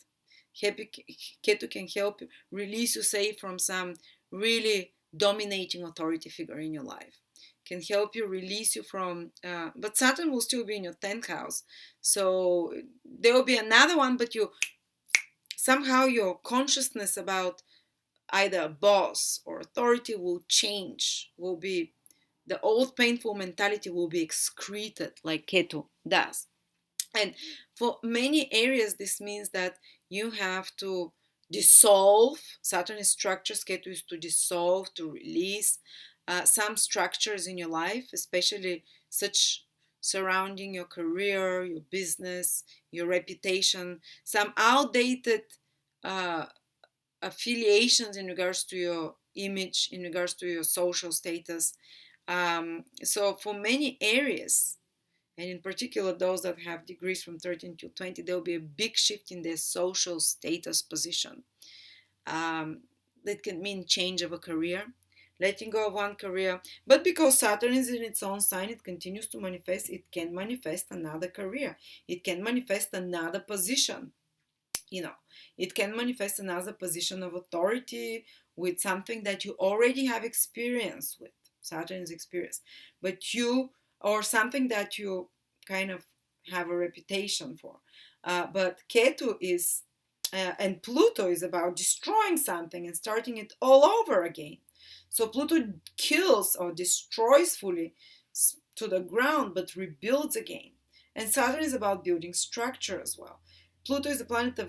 Ketu can help you release you, say, from some really dominating authority figure in your life. Can help you release you from, but Saturn will still be in your 10th house. So there will be another one, but somehow your consciousness about either a boss or authority will change, the old painful mentality will be excreted like Ketu does. And for many areas, this means that you have to dissolve. Saturn is structures, Ketu is to dissolve, to release some structures in your life, especially such surrounding your career, your business, your reputation, some outdated affiliations in regards to your image, in regards to your social status. So for many areas, and in particular those that have degrees from 13 to 20, there will be a big shift in their social status position. That can mean change of a career, letting go of one career, but because Saturn is in its own sign, it continues to manifest. It can manifest another career, it can manifest another position, it can manifest another position of authority with something that you already have experience with. Saturn is experience, or something that you kind of have a reputation for. But Ketu is, and Pluto is about destroying something and starting it all over again. So Pluto kills or destroys fully to the ground, but rebuilds again. And Saturn is about building structure as well. Pluto is the planet of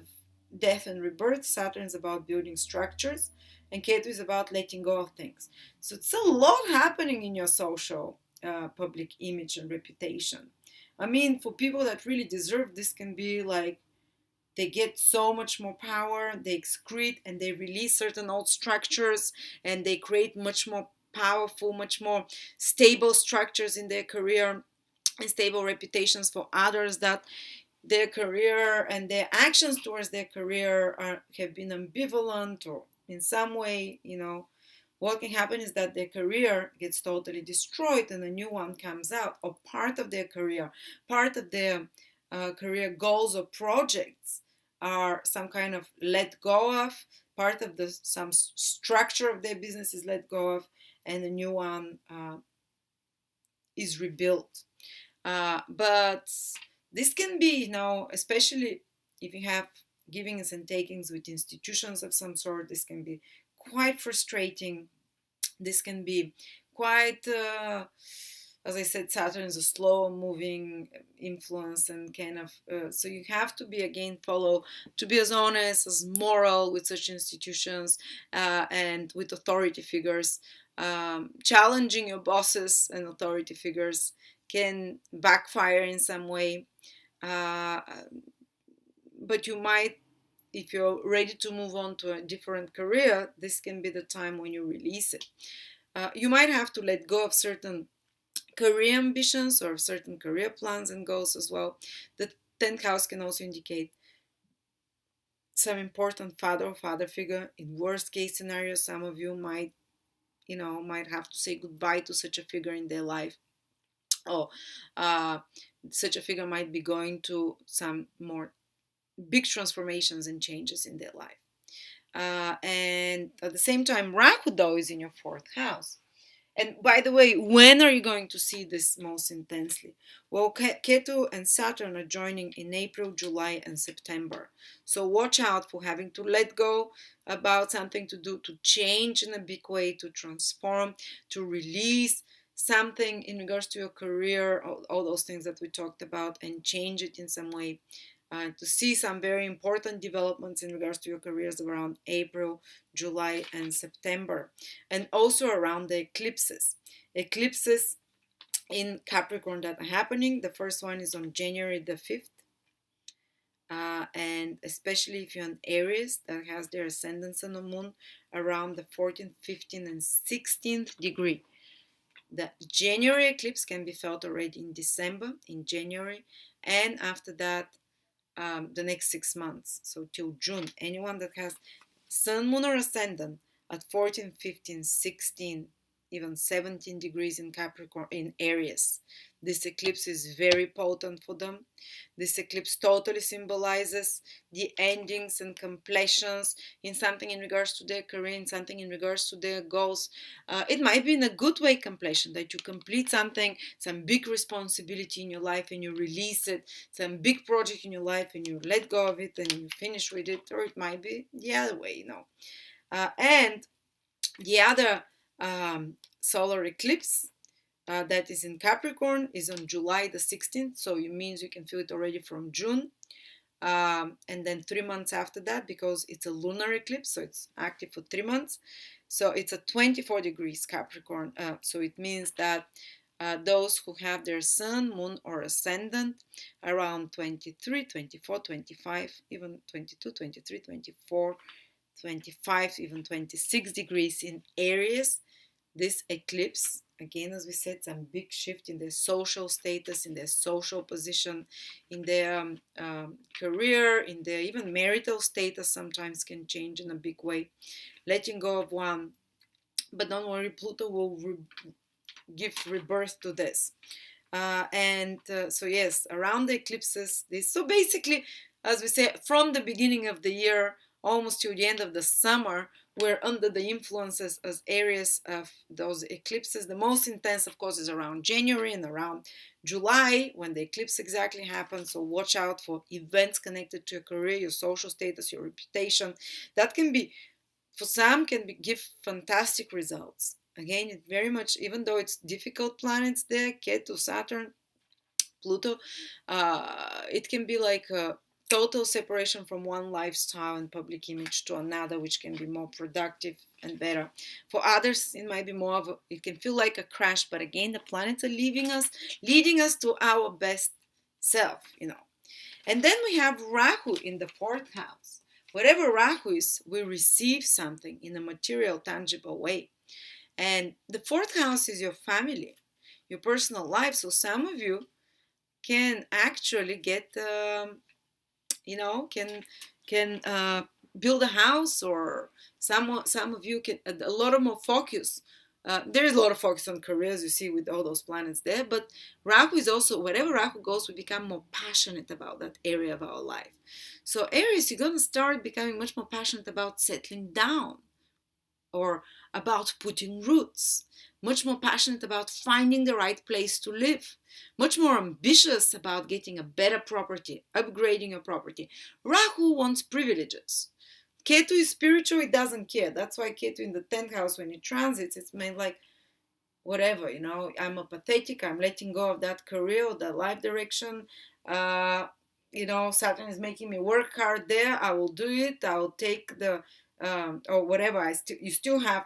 death and rebirth. Saturn is about building structures, and Ketu is about letting go of things. So it's a lot happening in your social public image and reputation. I mean, for people that really deserve, this can be like they get so much more power, they excrete and they release certain old structures, and they create much more powerful, much more stable structures in their career and stable reputations for others, that their career and their actions towards their career have been ambivalent, or in some way, what can happen is that their career gets totally destroyed and a new one comes out, or part of their career, part of their career goals or projects are some kind of let go of, part of the some structure of their business is let go of, and a new one is rebuilt. But this can be, especially if you have givings and takings with institutions of some sort, this can be quite frustrating. This can be quite, as I said, Saturn is a slow moving influence, and kind of, so you have to be, again, to be as honest, as moral with such institutions and with authority figures. Challenging your bosses and authority figures can backfire in some way. But you might, if you're ready to move on to a different career, this can be the time when you release it. You might have to let go of certain career ambitions or certain career plans and goals as well. The 10th house can also indicate some important father or father figure. In worst case scenario, some of you might have to say goodbye to such a figure in their life. Or such a figure might be going to some more big transformations and changes in their life. And at the same time, Rahu, though, is in your 4th house. And by the way, when are you going to see this most intensely? Well, Ketu and Saturn are joining in April, July, and September. So watch out for having to let go about something to do, to change in a big way, to transform, to release something in regards to your career, all those things that we talked about, and change it in some way. To see some very important developments in regards to your careers around April, July, and September. And also around the eclipses. Eclipses in Capricorn that are happening. The first one is on January the 5th. And especially if you're an Aries that has their ascendance on the moon around the 14th, 15th, and 16th degree. The January eclipse can be felt already in December, in January, and after that, the next 6 months, so till June. Anyone that has Sun, Moon, or Ascendant at 14, 15, 16, even 17 degrees in Capricorn, in Aries, this eclipse is very potent for them. This eclipse totally symbolizes the endings and completions in something in regards to their career, in something in regards to their goals. It might be in a good way completion, that you complete something, some big responsibility in your life and you release it, some big project in your life and you let go of it and you finish with it, or it might be the other way, and the other solar eclipse that is in Capricorn is on July the 16th, so it means you can feel it already from June. And then 3 months after that, because it's a lunar eclipse, so it's active for 3 months. So it's a 24 degrees Capricorn. So it means that those who have their Sun, Moon, or Ascendant around 23, 24, 25, even 22, 23, 24, 25, even 26 degrees in Aries, this eclipse, again, as we said, some big shift in their social status, in their social position, in their career, in their even marital status sometimes can change in a big way. Letting go of one. But don't worry, Pluto will give rebirth to this. So yes, around the eclipses, so basically, as we say, from the beginning of the year almost to the end of the summer, we're under the influences as Aries of those eclipses. The most intense, of course, is around January and around July when the eclipse exactly happens. So watch out for events connected to your career, your social status, your reputation. That can be, for some, give fantastic results. Again, it very much, even though it's difficult planets there, Ketu, Saturn, Pluto, it can be like total separation from one lifestyle and public image to another, which can be more productive and better. For others, it might be more of it can feel like a crash, but again, the planets are leading us to our best self, And then we have Rahu in the fourth house. Whatever Rahu is, we receive something in a material, tangible way. And the fourth house is your family, your personal life. So some of you can actually get can build a house, or some of you can a lot of more focus. There is a lot of focus on careers, you see, with all those planets there. But Rahu is also, wherever Rahu goes, we become more passionate about that area of our life. So Aries, you're going to start becoming much more passionate about settling down, or about putting roots, much more passionate about finding the right place to live, much more ambitious about getting a better property, upgrading your property. Rahu wants privileges. Ketu is spiritual, it doesn't care. That's why Ketu in the 10th house, when it transits, it's meant like, whatever, I'm apathetic, I'm letting go of that career or that life direction. Saturn is making me work hard there. I will do it. I'll take the or whatever. You still have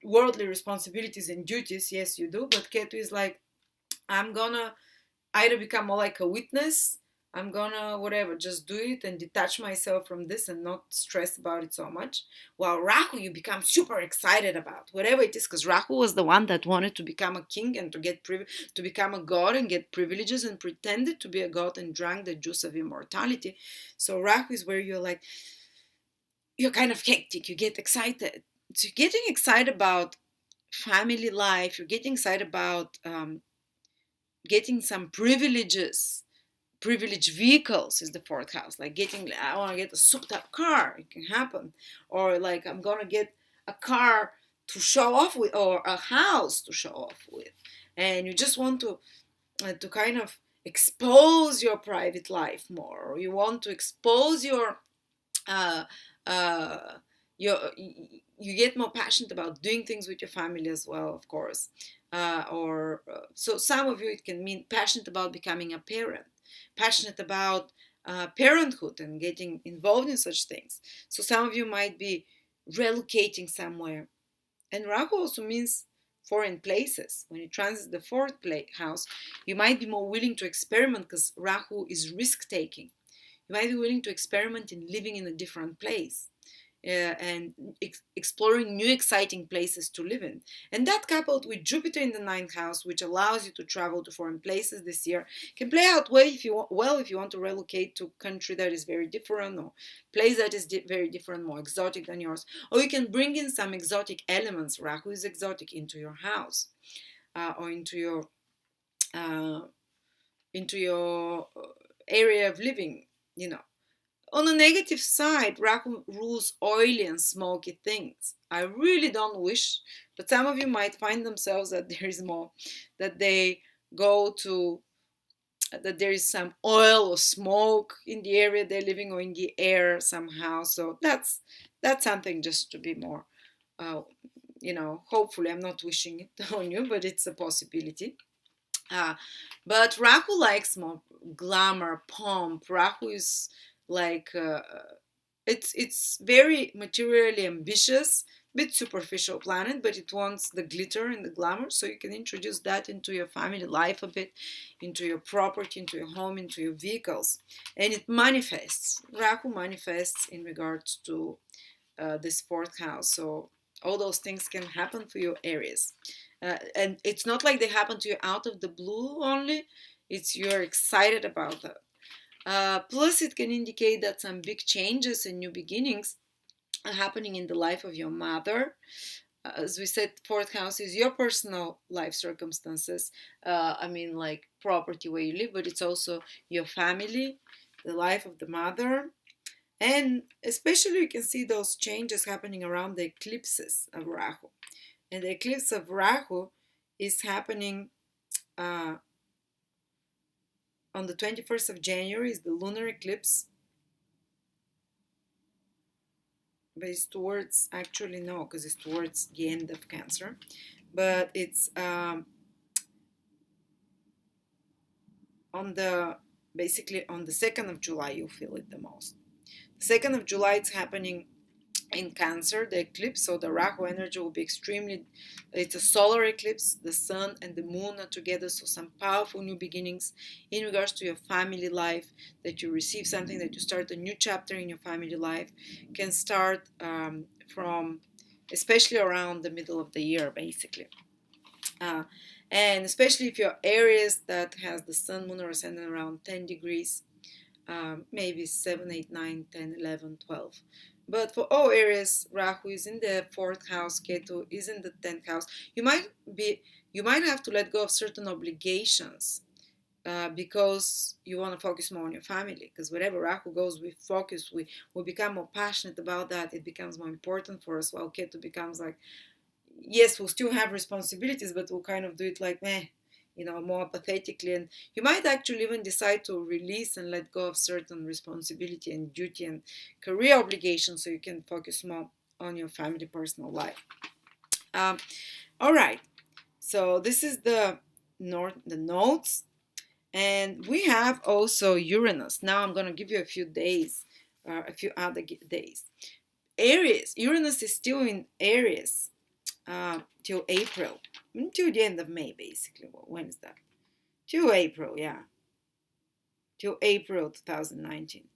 worldly responsibilities and duties. Yes, you do. But Ketu is like, I'm gonna either become more like a witness. I'm gonna whatever, just do it and detach myself from this and not stress about it so much. While Rahu, you become super excited about whatever it is, because Rahu was the one that wanted to become a king and to become a god and get privileges, and pretended to be a god and drank the juice of immortality. So Rahu is where you're kind of hectic. You get excited. So you're getting excited about family life. You're getting excited about getting some privileges. Privileged vehicles is the fourth house. Like I want to get a souped up car. It can happen. Or like, I'm going to get a car to show off with, or a house to show off with. And you just want to kind of expose your private life more. Or you want to expose uh, uh, you get more passionate about doing things with your family as well, of course. So some of you, it can mean passionate about becoming a parent, passionate about parenthood and getting involved in such things. So some of you might be relocating somewhere. And Rahu also means foreign places. When it transits the fourth house, you might be more willing to experiment, because Rahu is risk taking. You might be willing to experiment in living in a different place. And exploring new exciting places to live in. And that, coupled with Jupiter in the 9th house, which allows you to travel to foreign places this year, can play out well if you want to relocate to a country that is very different, or place that is very different, more exotic than yours. Or you can bring in some exotic elements. Rahu is exotic, into your house, or into your area of living, On the negative side, Rahu rules oily and smoky things. I really don't wish, but some of you might find themselves that there is more, that they go to, that there is some oil or smoke in the area they're living, or in the air somehow. So that's something just to be more, hopefully I'm not wishing it on you, but it's a possibility. But Rahu likes more glamour, pomp. Rahu is like it's very materially ambitious, bit superficial planet, but it wants the glitter and the glamour. So you can introduce that into your family life a bit, into your property, into your home, into your vehicles, and it manifests. Rahu manifests in regards to this fourth house. So all those things can happen for you, Aries. And it's not like they happen to you out of the blue only. It's you're excited about that. Plus, it can indicate that some big changes and new beginnings are happening in the life of your mother. As we said, fourth house is your personal life circumstances. Like property where you live, but it's also your family, the life of the mother. And especially you can see those changes happening around the eclipses of Rahu. And the eclipse of Rahu is happening on the 21st of January, is the lunar eclipse. But it's towards, actually no, because it's towards the end of Cancer. But it's on the basically on the 2nd of July you feel it the most. The 2nd of July it's happening in Cancer, the eclipse, so the Rahu energy will be extremely, it's a solar eclipse, the sun and the moon are together, so some powerful new beginnings in regards to your family life, that you receive something, that you start a new chapter in your family life, can start from especially around the middle of the year, basically. And especially if you're Aries that has the sun, moon, or ascendant around 10 degrees, maybe 7, 8, 9, 10, 11, 12. But for all Aries, Rahu is in the 4th house, Ketu is in the 10th house. You might have to let go of certain obligations because you want to focus more on your family. Because wherever Rahu goes, we focus, we become more passionate about that. It becomes more important for us. While Ketu becomes like, yes, we'll still have responsibilities, but we'll kind of do it like, more apathetically. And you might actually even decide to release and let go of certain responsibility and duty and career obligations so you can focus more on your family, personal life. All right. So this is the notes. And we have also Uranus. Now I'm going to give you a few days, a few other days. Aries. Uranus is still in Aries till April, till the end of May, basically. When is that? Till April, yeah. Till April 2019.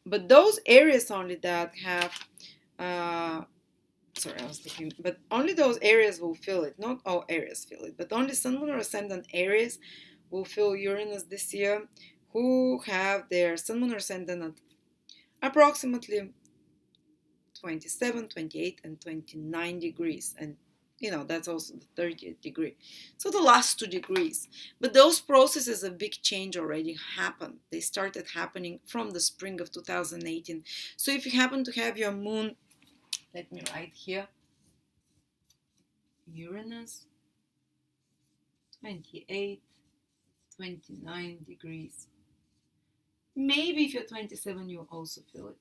But those areas only that have, sorry, I was thinking, but only those areas will feel it. Not all areas feel it, but only Sun, Moon, or Ascendant areas will feel Uranus this year, who have their Sun, Moon, or Ascendant at approximately 27, 28, and 29 degrees. And that's also the 30th degree. So the last 2 degrees. But those processes of big change already happened. They started happening from the spring of 2018. So if you happen to have your moon, let me write here, Uranus, 28, 29 degrees. Maybe if you're 27, you'll also feel it.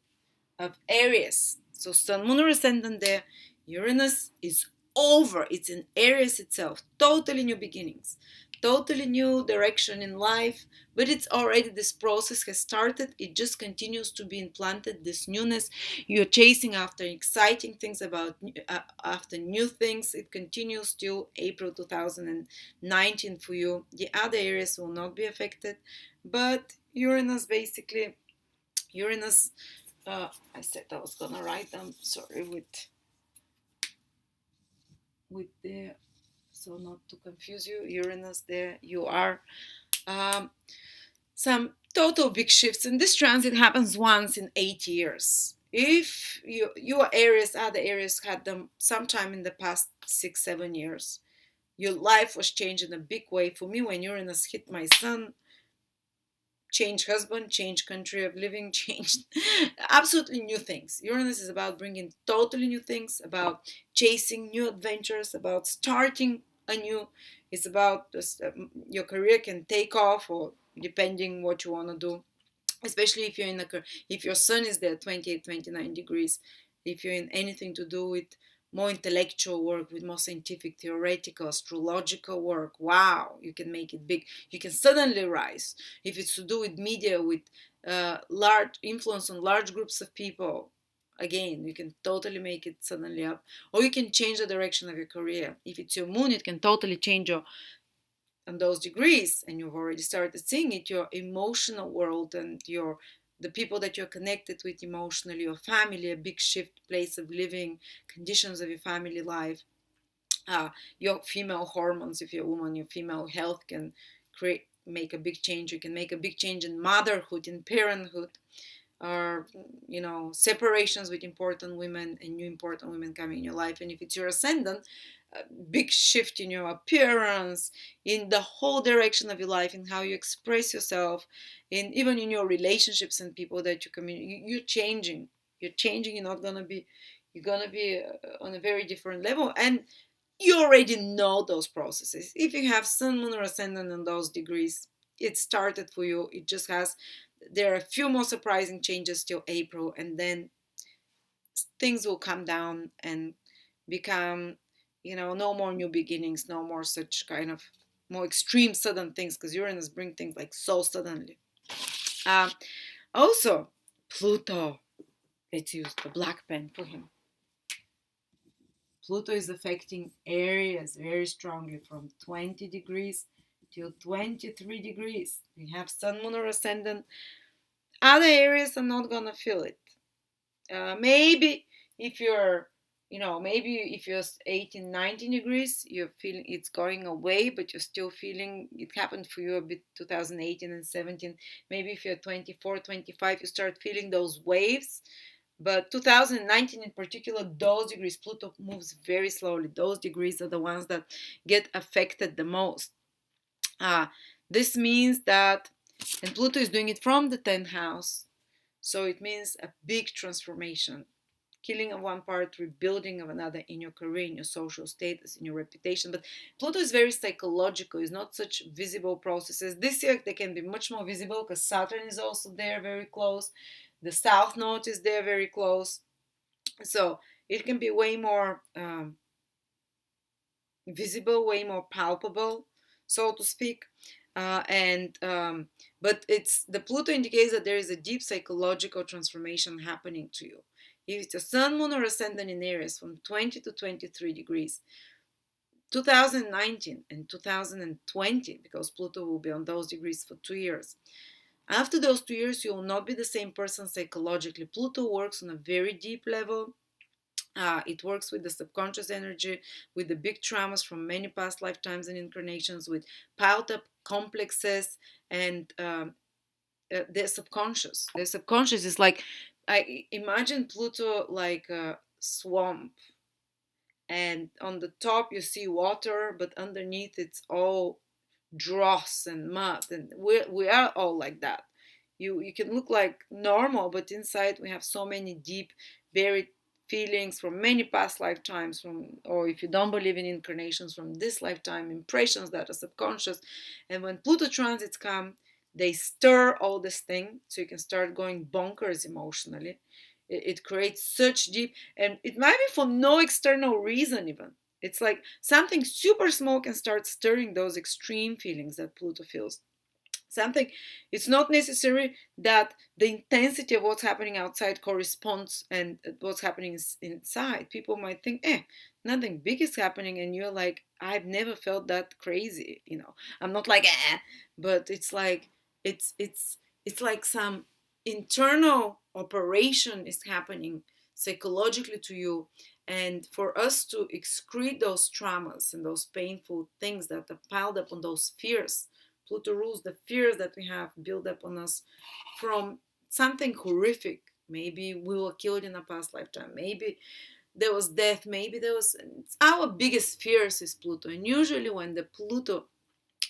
Of Aries. So Sun, Moon, or Ascendant there, Uranus is over. It's in Aries itself. Totally new beginnings. Totally new direction in life. But it's already, this process has started. It just continues to be implanted. This newness. You're chasing after exciting things, after new things. It continues till April 2019 for you. The other areas will not be affected. But Uranus, basically, I said I was gonna write them. Sorry, with the, so not to confuse you. Uranus, there you are. Some total big shifts, and this transit happens once in 8 years. If your Aries, other Aries had them sometime in the past 6-7 years, your life was changed in a big way. For me, when Uranus hit my sun, change husband, change country of living, change absolutely new things. Uranus is about bringing totally new things, about chasing new adventures, about starting anew. It's about your career can take off, or depending what you want to do, especially if you're if your sun is there 28, 29 degrees, if you're in anything to do with more intellectual work, with more scientific, theoretical, astrological work, wow, you can make it big. You can suddenly rise. If it's to do with media, with large influence on large groups of people, again, you can totally make it suddenly up. Or you can change the direction of your career. If it's your moon, it can totally change your, on those degrees, and you've already started seeing it, your emotional world and the people that you're connected with emotionally, your family, a big shift, place of living, conditions of your family life, your female hormones. If you're a woman, your female health can make a big change. You can make a big change in motherhood, in parenthood, or separations with important women and new important women coming in your life. And if it's your ascendant, a big shift in your appearance, in the whole direction of your life, in how you express yourself, in even in your relationships and people that you communicate. You're changing. You're not gonna be. You're gonna be on a very different level, and you already know those processes. If you have sun, moon, or ascendant in those degrees, it started for you. It just has. There are a few more surprising changes till April, and then things will come down and become, no more new beginnings, no more such kind of more extreme sudden things, because Uranus brings things like so suddenly. Also, Pluto, let's use the black pen for him. Pluto is affecting Aries very strongly from 20 degrees till 23 degrees. We have Sun, Moon, or Ascendant. Other areas are not gonna feel it. Maybe if you're, maybe if you're 18, 19 degrees, you're feeling it's going away, but you're still feeling it happened for you a bit 2018 and 17. Maybe if you're 24, 25, you start feeling those waves. But 2019 in particular, those degrees, Pluto moves very slowly. Those degrees are the ones that get affected the most. This means that, and Pluto is doing it from the 10th house, so it means a big transformation. Killing of one part, rebuilding of another in your career, in your social status, in your reputation. But Pluto is very psychological. It's not such visible processes. This year they can be much more visible because Saturn is also there very close. The South Node is there very close. So it can be way more visible, way more palpable, so to speak. But it's the Pluto indicates that there is a deep psychological transformation happening to you. If it's a Sun, Moon, or Ascendant in Aries from 20 to 23 degrees, 2019 and 2020, because Pluto will be on those degrees for 2 years. After those 2 years, you will not be the same person psychologically. Pluto works on a very deep level. It works with the subconscious energy, with the big traumas from many past lifetimes and incarnations, with piled up complexes and their subconscious. Their subconscious is like, I imagine Pluto like a swamp, and on the top you see water, but underneath it's all dross and mud, and we are all like that. You can look like normal, but inside we have so many deep buried feelings from many past lifetimes, or if you don't believe in incarnations, from this lifetime, impressions that are subconscious. And when Pluto transits come, they stir all this thing, so you can start going bonkers emotionally. It creates such deep, and it might be for no external reason even. It's like something super small can start stirring those extreme feelings that Pluto feels. Something, it's not necessary that the intensity of what's happening outside corresponds and what's happening inside. People might think, nothing big is happening, and you're like, I've never felt that crazy. I'm not like, but it's like it's like some internal operation is happening psychologically to you. And for us to excrete those traumas and those painful things that are piled up on those fears, Pluto rules the fears that we have built up on us from something horrific. Maybe we were killed in a past lifetime. Maybe there was death. Maybe there was. Our biggest fears is Pluto. And usually when the Pluto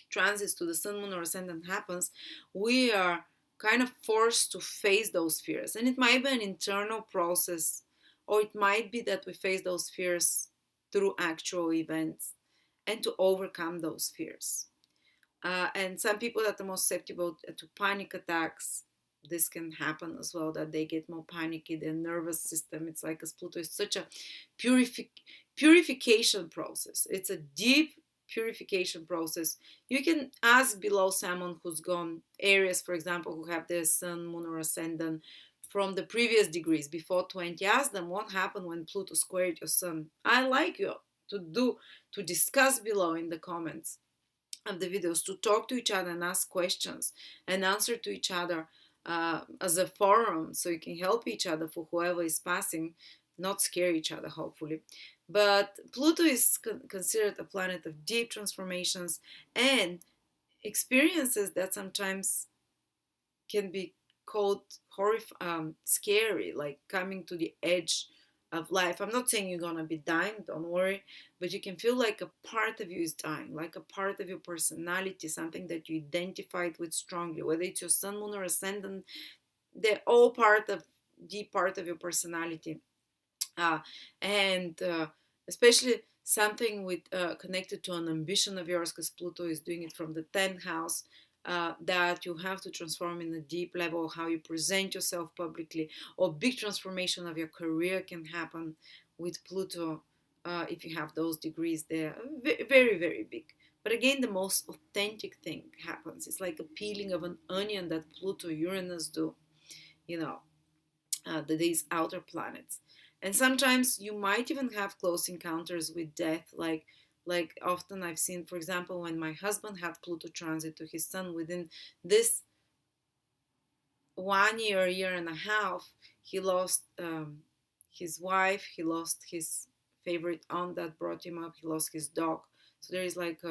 transits to the Sun, Moon, or Ascendant happens, we are kind of forced to face those fears. And it might be an internal process, or it might be that we face those fears through actual events and to overcome those fears. And some people that are more susceptible to panic attacks, this can happen as well, that they get more panicky, their nervous system. It's like, as Pluto is such a purification process. It's a deep purification process. You can ask below someone who's gone, Aries, for example, who have their Sun, Moon, or Ascendant from the previous degrees before 20. Ask them what happened when Pluto squared your Sun. I like you to discuss below in the comments of the videos, to talk to each other and ask questions and answer to each other as a forum, so you can help each other for whoever is passing, not scare each other, hopefully. But Pluto is considered a planet of deep transformations and experiences that sometimes can be called scary, like coming to the edge of life. I'm not saying you're gonna be dying, don't worry, but you can feel like a part of you is dying, like a part of your personality, something that you identified with strongly, whether it's your Sun, Moon, or Ascendant. They're all deep part of your personality. And especially something with connected to an ambition of yours, because Pluto is doing it from the 10th house, that you have to transform in a deep level, how you present yourself publicly, or big transformation of your career can happen with Pluto if you have those degrees there. Very, very big. But again, the most authentic thing happens. It's like a peeling of an onion that Pluto, Uranus do, you know, these outer planets. And sometimes you might even have close encounters with death, like often I've seen, for example, when my husband had Pluto transit to his sun, within this 1 year, year and a half, he lost his wife, he lost his favorite aunt that brought him up, he lost his dog. So there is like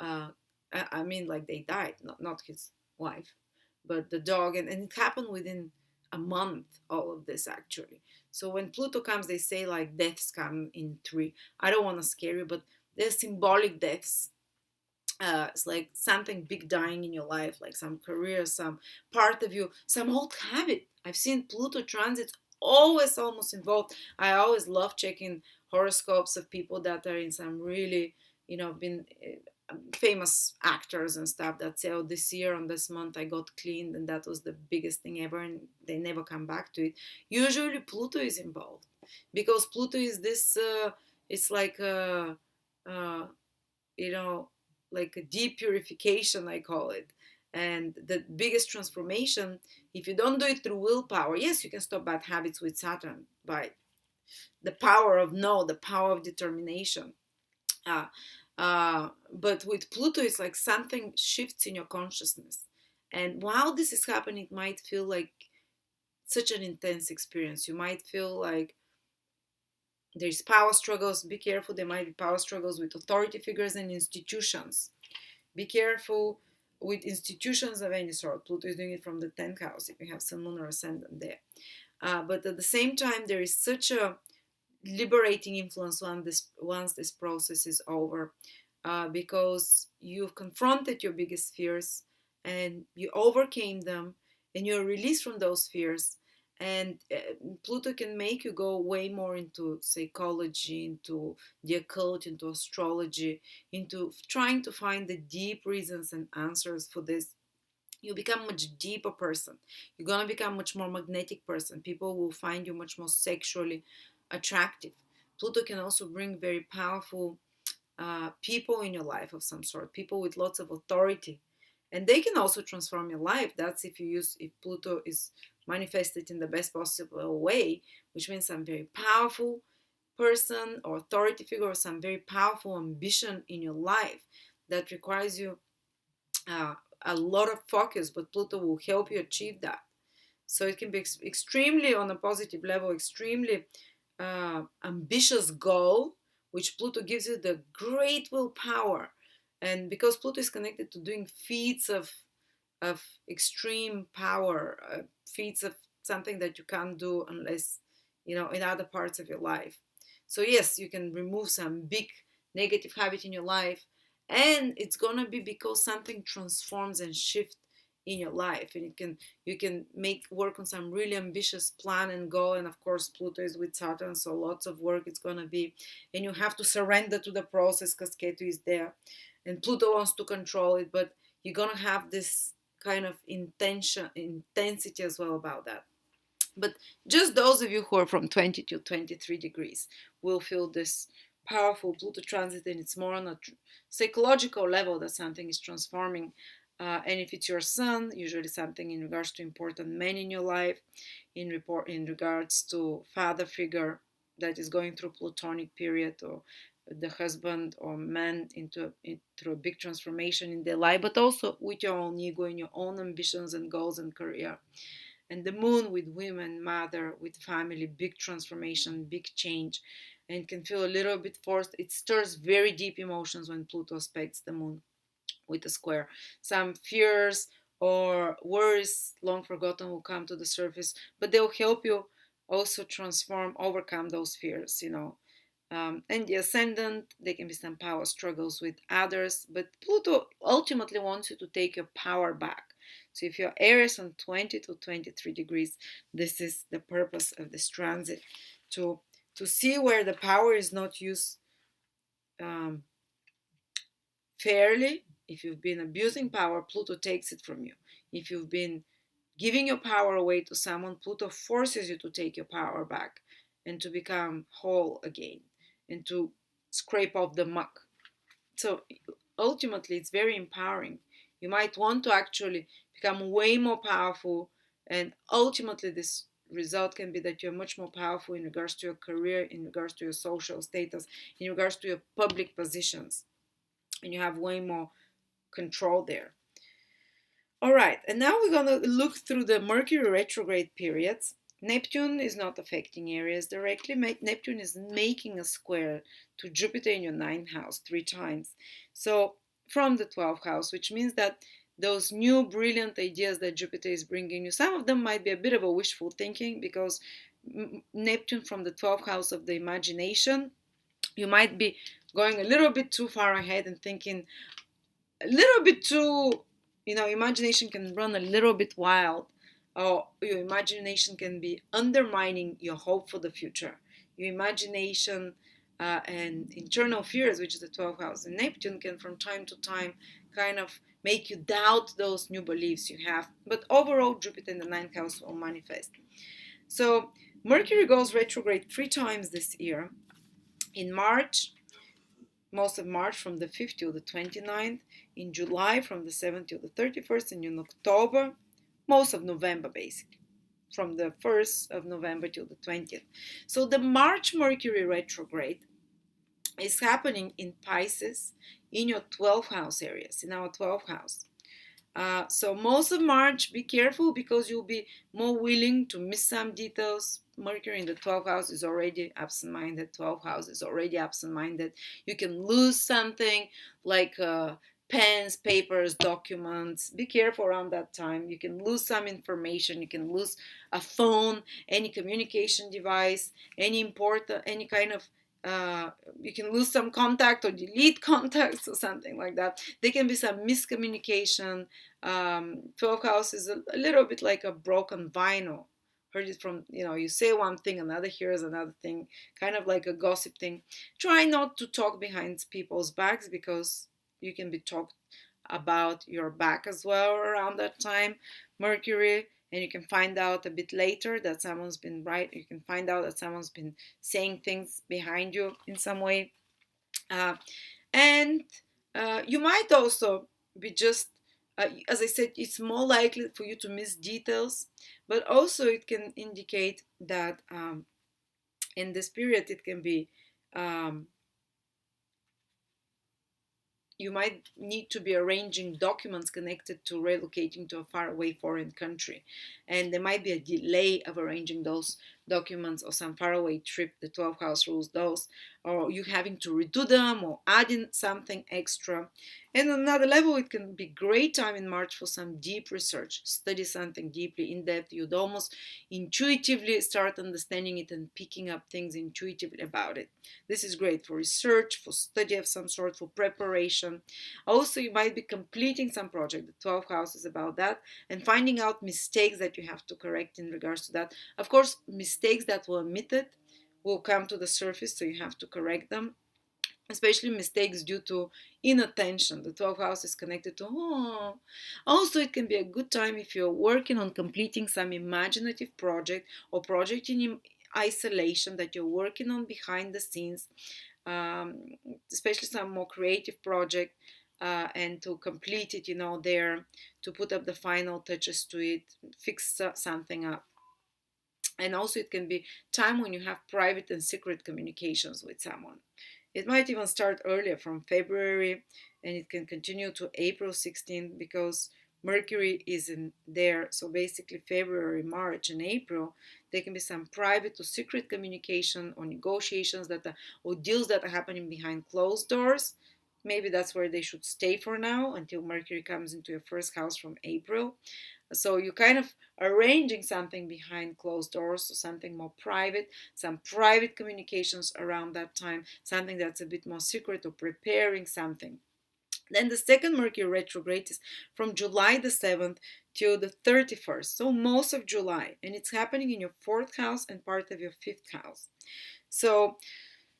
I mean, like they died, not his wife, but the dog, and it happened within a month, all of this actually. So when Pluto comes, they say like deaths come in three. I don't want to scare you, but there's symbolic deaths. It's like something big dying in your life, like some career, some part of you, some old habit. I've seen Pluto transits always almost involved. I always love checking horoscopes of people that are in some really, been famous actors and stuff that say, oh, this year on this month I got cleaned and that was the biggest thing ever, and they never come back to it. Usually Pluto is involved because Pluto is this, it's like uh, you know, like a deep purification, I call it. And the biggest transformation, if you don't do it through willpower, yes, you can stop bad habits with Saturn by the power of no, the power of determination. Uh, but with Pluto, it's like something shifts in your consciousness. And while this is happening, it might feel like such an intense experience. You might feel like there's power struggles. Be careful, there might be power struggles with authority figures and institutions. Be careful with institutions of any sort. Pluto is doing it from the 10th house if you have Sun, Moon, or Ascendant there. But at the same time, there is such a liberating influence once this process is over, because you've confronted your biggest fears and you overcame them, and you're released from those fears. And Pluto can make you go way more into psychology, into the occult, into astrology, into trying to find the deep reasons and answers for this. You become a much deeper person. You're going to become a much more magnetic person. People will find you much more sexually attractive. Pluto can also bring very powerful people in your life of some sort, people with lots of authority, and they can also transform your life. That's if Pluto is manifested in the best possible way, which means some very powerful person or authority figure or some very powerful ambition in your life that requires you uh, a lot of focus, but Pluto will help you achieve that. So it can be extremely, on a positive level, extremely ambitious goal, which Pluto gives you the great willpower. And because Pluto is connected to doing feats of extreme power, feats of something that you can't do unless, in other parts of your life. So yes, you can remove some big negative habit in your life, and it's gonna be because something transforms and shifts in your life, and you can make work on some really ambitious plan and goal. And of course Pluto is with Saturn, so lots of work it's going to be, and you have to surrender to the process because Ketu is there and Pluto wants to control it, but you're going to have this kind of intensity as well about that. But just those of you who are from 20 to 23 degrees will feel this powerful Pluto transit, and it's more on a psychological level that something is transforming. And if it's your sun, usually something in regards to important men in your life, in regards to father figure that is going through Plutonic period, or the husband or man through a big transformation in their life, but also with your own ego and your own ambitions and goals and career. And the moon with women, mother, with family, big transformation, big change, and can feel a little bit forced. It stirs very deep emotions when Pluto aspects the moon with a square. Some fears or worries long forgotten will come to the surface, but they'll help you also overcome those fears. And the ascendant, there can be some power struggles with others, but Pluto ultimately wants you to take your power back. So if you're Aries on 20 to 23 degrees, this is the purpose of this transit, to see where the power is not used um, fairly. If you've been abusing power, Pluto takes it from you. If you've been giving your power away to someone, Pluto forces you to take your power back and to become whole again and to scrape off the muck. So ultimately it's very empowering. You might want to actually become way more powerful, and ultimately this result can be that you're much more powerful in regards to your career, in regards to your social status, in regards to your public positions, and you have way more control there. All right, and now we're going to look through the Mercury retrograde periods. Neptune is not affecting Aries directly. Neptune is making a square to Jupiter in your ninth house 3 times. So from the 12th house, which means that those new brilliant ideas that Jupiter is bringing you, some of them might be a bit of a wishful thinking, because Neptune from the 12th house of the imagination, you might be going a little bit too far ahead and thinking a little bit too, imagination can run a little bit wild, or your imagination can be undermining your hope for the future. Your imagination and internal fears, which is the 12th house, and Neptune can from time to time kind of make you doubt those new beliefs you have. But overall, Jupiter in the ninth house will manifest. So Mercury goes retrograde 3 times this year. In March, most of March from the 5th till the 29th, in July from the 7th till the 31st, and in October, most of November basically, from the 1st of November till the 20th. So the March Mercury retrograde is happening in Pisces, in your 12th house areas, in our 12th house. So most of March, be careful, because you'll be more willing to miss some details. Mercury in the 12th house is already absent-minded. 12th house is already absent-minded. You can lose something like pens, papers, documents. Be careful around that time. You can lose some information. You can lose a phone, any communication device, any kind of you can lose some contact or delete contacts or something like that. There can be some miscommunication. 12th house is a little bit like a broken vinyl. Heard it from, you say one thing, another hears another thing, kind of like a gossip thing. Try not to talk behind people's backs, because you can be talked about your back as well around that time, Mercury. And you can find out a bit later that someone's been right. You can find out that someone's been saying things behind you in some way. And you might also be just, as I said, it's more likely for you to miss details, but also it can indicate that in this period it can be you might need to be arranging documents connected to relocating to a faraway foreign country. And there might be a delay of arranging those documents, or some faraway trip, the 12th house rules those, or you having to redo them or adding something extra. And on another level, it can be great time in March for some deep research. Study something deeply in depth. You'd almost intuitively start understanding it and picking up things intuitively about it. This is great for research, for study of some sort, for preparation. Also, you might be completing some project. The 12th house is about that, and finding out mistakes that you have to correct in regards to that. Of course, mistakes that were omitted will come to the surface, so you have to correct them, especially mistakes due to inattention. The 12th house is connected to Also, it can be a good time if you're working on completing some imaginative project, or project in isolation that you're working on behind the scenes, especially some more creative project, and to complete it, there, to put up the final touches to it, fix something up. And also it can be time when you have private and secret communications with someone. It might even start earlier, from February, and it can continue to April 16th, because Mercury is in there. So basically February, March, and April, there can be some private or secret communication, or negotiations or deals that are happening behind closed doors. Maybe that's where they should stay for now, until Mercury comes into your first house from April. So you're kind of arranging something behind closed doors, so something more private, some private communications around that time, something that's a bit more secret, or preparing something. Then the second Mercury retrograde is from July the 7th till the 31st, so most of July, and it's happening in your 4th house and part of your 5th house. So,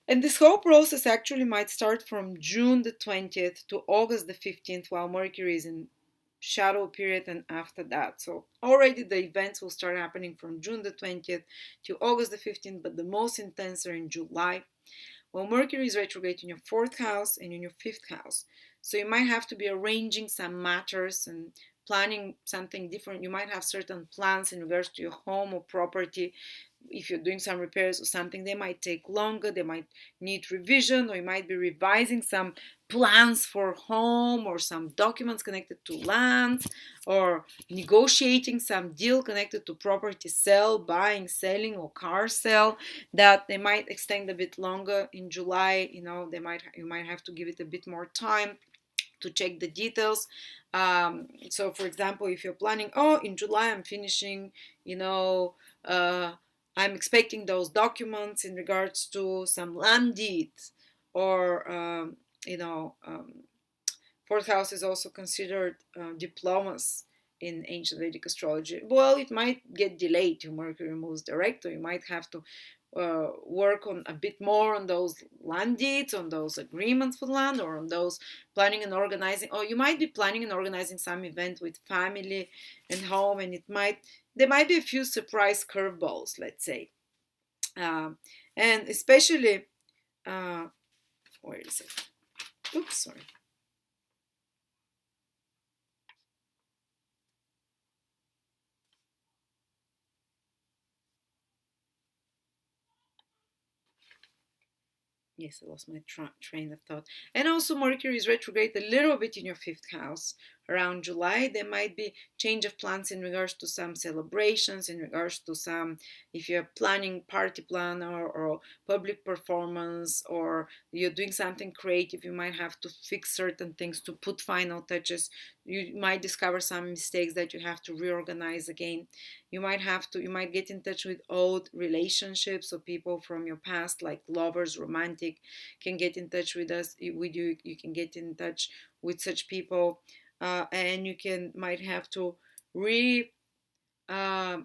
and this whole process actually might start from June the 20th to August the 15th, while Mercury is in shadow period, and after that. So already the events will start happening from June the 20th to August the 15th, but the most intense are in July. Well, Mercury is retrograde in your 4th house and in your 5th house. So you might have to be arranging some matters and planning something different. You might have certain plans in regards to your home or property. If you're doing some repairs or something, they might take longer, they might need revision, or you might be revising some plans for home or some documents connected to lands, or negotiating some deal connected to property sale, buying, selling, or car sale, that they might extend a bit longer in July. You might have to give it a bit more time to check the details. So for example, if you're planning, oh, in July I'm finishing, uh, I'm expecting those documents in regards to some land deeds, or you know um, fourth house is also considered diplomas in ancient Vedic astrology. Well, it might get delayed till Mercury moves direct, or you might have to work on a bit more on those land deeds, on those agreements for land, or on those planning and organizing. Or you might be planning and organizing some event with family and home, and there might be a few surprise curveballs, let's say, and especially. Where is it? Oops, sorry. Yes, I lost my train of thought. And also, Mercury is retrograde a little bit in your fifth house around July. There might be change of plans in regards to some celebrations, in regards to some, if you're planning party plan, or public performance, or you're doing something creative, you might have to fix certain things to put final touches. You might discover some mistakes that you have to reorganize again. You might get in touch with old relationships or people from your past, like lovers, romantic, can get in touch with you. You can get in touch with such people, and you can might have to re uh,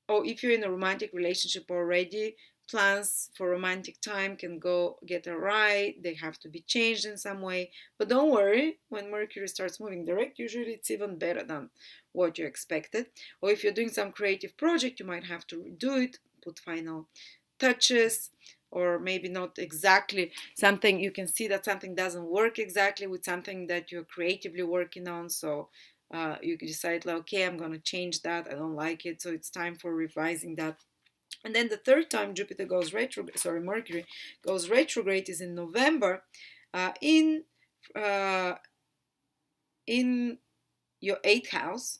or if you're in a romantic relationship already, plans for romantic time can go get awry. They have to be changed in some way. But don't worry, when Mercury starts moving direct, usually it's even better than what you expected. Or if you're doing some creative project, you might have to redo it, put final touches, or maybe not exactly something. You can see that something doesn't work exactly with something that you're creatively working on. So you can decide, like, okay, I'm going to change that. I don't like it. So it's time for revising that. And then the third time Jupiter goes retrograde, sorry, Mercury goes retrograde, is in November, uh, in uh, in your eighth house.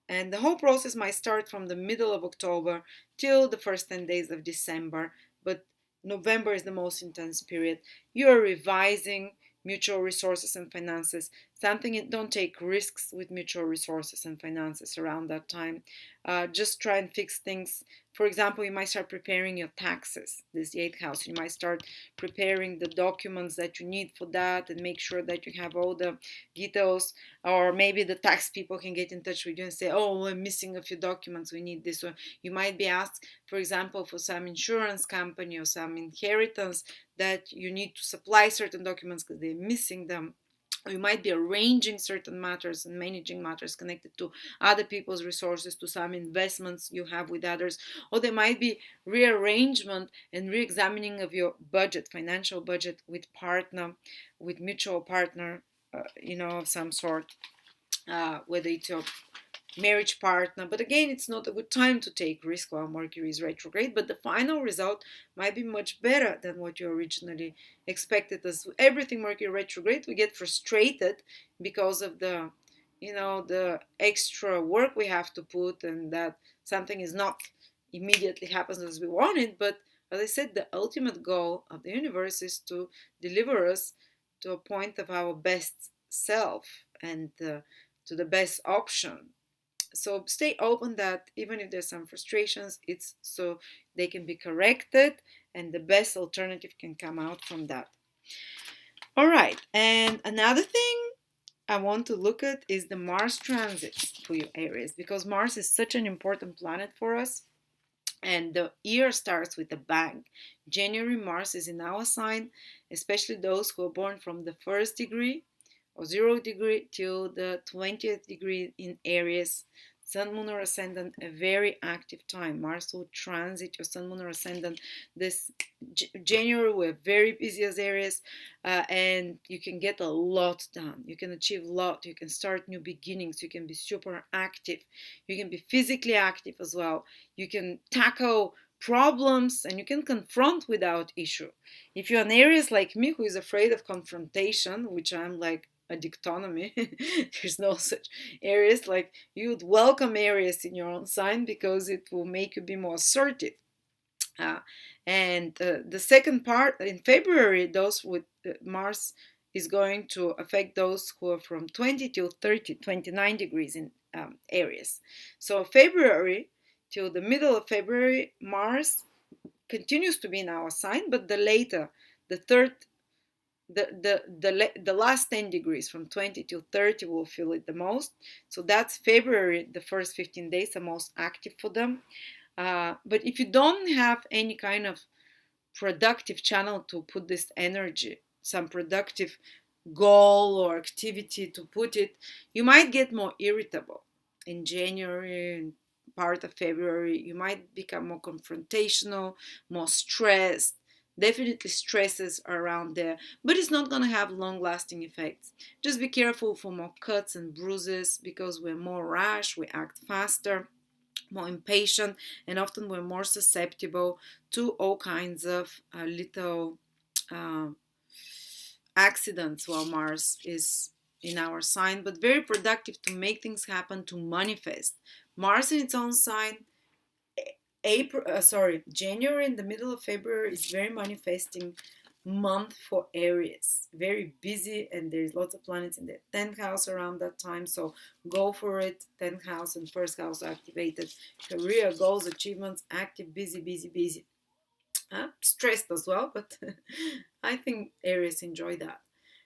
And the whole process might start from the middle of October till the first 10 days of December. But November is the most intense period. You're revising mutual resources and finances. Don't take risks with mutual resources and finances around that time. Just try and fix things. For example, you might start preparing your taxes, this eighth house. You might start preparing the documents that you need for that, and make sure that you have all the details. Or maybe the tax people can get in touch with you and say, oh, we're missing a few documents, we need this. Or you might be asked, for example, for some insurance company or some inheritance, that you need to supply certain documents because they're missing them. Or you might be arranging certain matters and managing matters connected to other people's resources, to some investments you have with others. Or there might be rearrangement and re-examining of your budget, financial budget, with mutual partner, of some sort, whether it's your marriage partner. But again, it's not a good time to take risk while Mercury is retrograde, but the final result might be much better than what you originally expected. As everything Mercury retrograde, we get frustrated because of the extra work we have to put, and that something is not immediately happens as we wanted. But as I said, the ultimate goal of the universe is to deliver us to a point of our best self, and to the best option. So stay open that even if there's some frustrations, it's so they can be corrected, and the best alternative can come out from that. All right, and another thing I want to look at is the Mars transits for you, Aries, because Mars is such an important planet for us. And the year starts with a bang. January, Mars is in our sign, especially those who are born from the first degree or 0 degree till the 20th degree in Aries. Sun, Moon, or Ascendant, a very active time. Mars will transit your Sun, Moon, or Ascendant this January. We're very busy as Aries, and you can get a lot done. You can achieve a lot. You can start new beginnings. You can be super active. You can be physically active as well. You can tackle problems and you can confront without issue. If you're an Aries like me who is afraid of confrontation, which I'm like a dictonomy, there's no such Aries, like you would welcome Aries in your own sign because it will make you be more assertive. Uh, and the second part in February, those with Mars is going to affect those who are from 20 till 30, 29 degrees in Aries. So February till the middle of February, Mars continues to be in our sign, but the later, the third, the last 10 degrees from 20 to 30 will feel it the most. So that's February. The first 15 days are most active for them. But if you don't have any kind of productive channel to put this energy, some productive goal or activity to put it, you might get more irritable in January and part of February. You might become more confrontational, more stressed. Definitely stresses around there, but it's not going to have long lasting effects. Just be careful for more cuts and bruises because we're more rash, we act faster, more impatient, and often we're more susceptible to all kinds of little uh, accidents while Mars is in our sign, but very productive to make things happen, to manifest. Mars in its own sign, January in the middle of February is very manifesting month for Aries. Very busy, and there's lots of planets in the 10th house around that time. So go for it. 10th house and first house activated. Career, goals, achievements, active, busy, busy, busy. Stressed as well, but I think Aries enjoy that.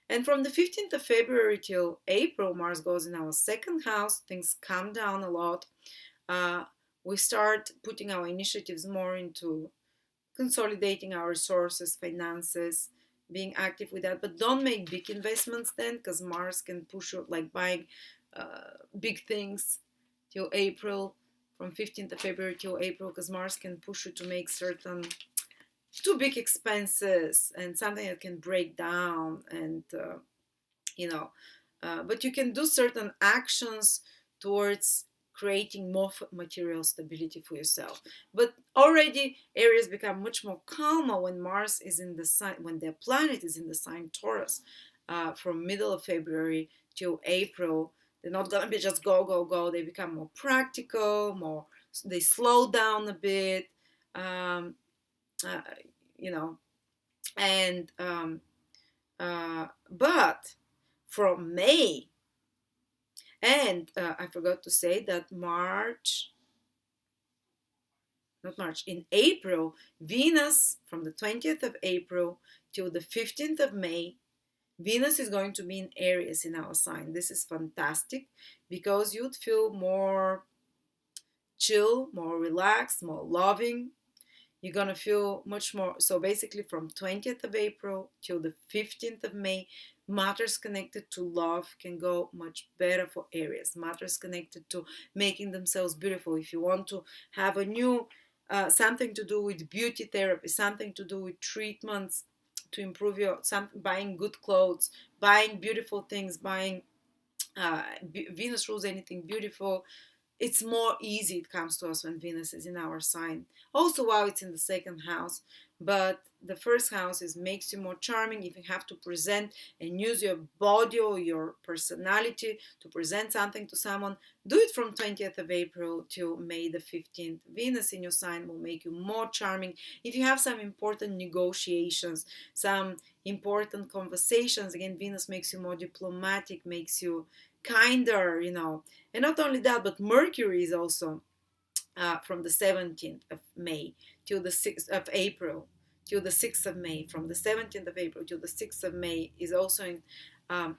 And from the 15th of February till April, Mars goes in our second house. Things calm down a lot. Uh, we start putting our initiatives more into consolidating our resources, finances, being active with that. But don't make big investments then, because Mars can push you, like buying big things till April, from 15th of February till April, because Mars can push you to make certain too big expenses and something that can break down and you know but you can do certain actions towards creating more material stability for yourself. But already areas become much more calmer when Mars is in the sign, when their planet is in the sign Taurus, from middle of February till April. They're not gonna be just go go go. They become more practical, more, they slow down a bit, um, uh, you know and but from May, and I forgot to say that in April, Venus, from the 20th of April till the 15th of May, Venus is going to be in Aries in our sign. This is fantastic because you'd feel more chill, more relaxed, more loving. You're going to feel much more. So basically from 20th of April till the 15th of May, matters connected to love can go much better for Aries. Matters connected to making themselves beautiful. If you want to have a new, something to do with beauty therapy, something to do with treatments to improve your, buying good clothes, buying beautiful things, buying, Venus rules anything beautiful, it's more easy, it comes to us when Venus is in our sign. Also while it's in the second house, but the first house is makes you more charming. If you have to present and use your body or your personality to present something to someone, do it from 20th of April till May the 15th. Venus in your sign will make you more charming. If you have some important negotiations, some important conversations, again, Venus makes you more diplomatic, makes you kinder, and not only that, but Mercury is also from the 17th of May till the 6th of April, till the 6th of May. From the 17th of April till the 6th of May is also in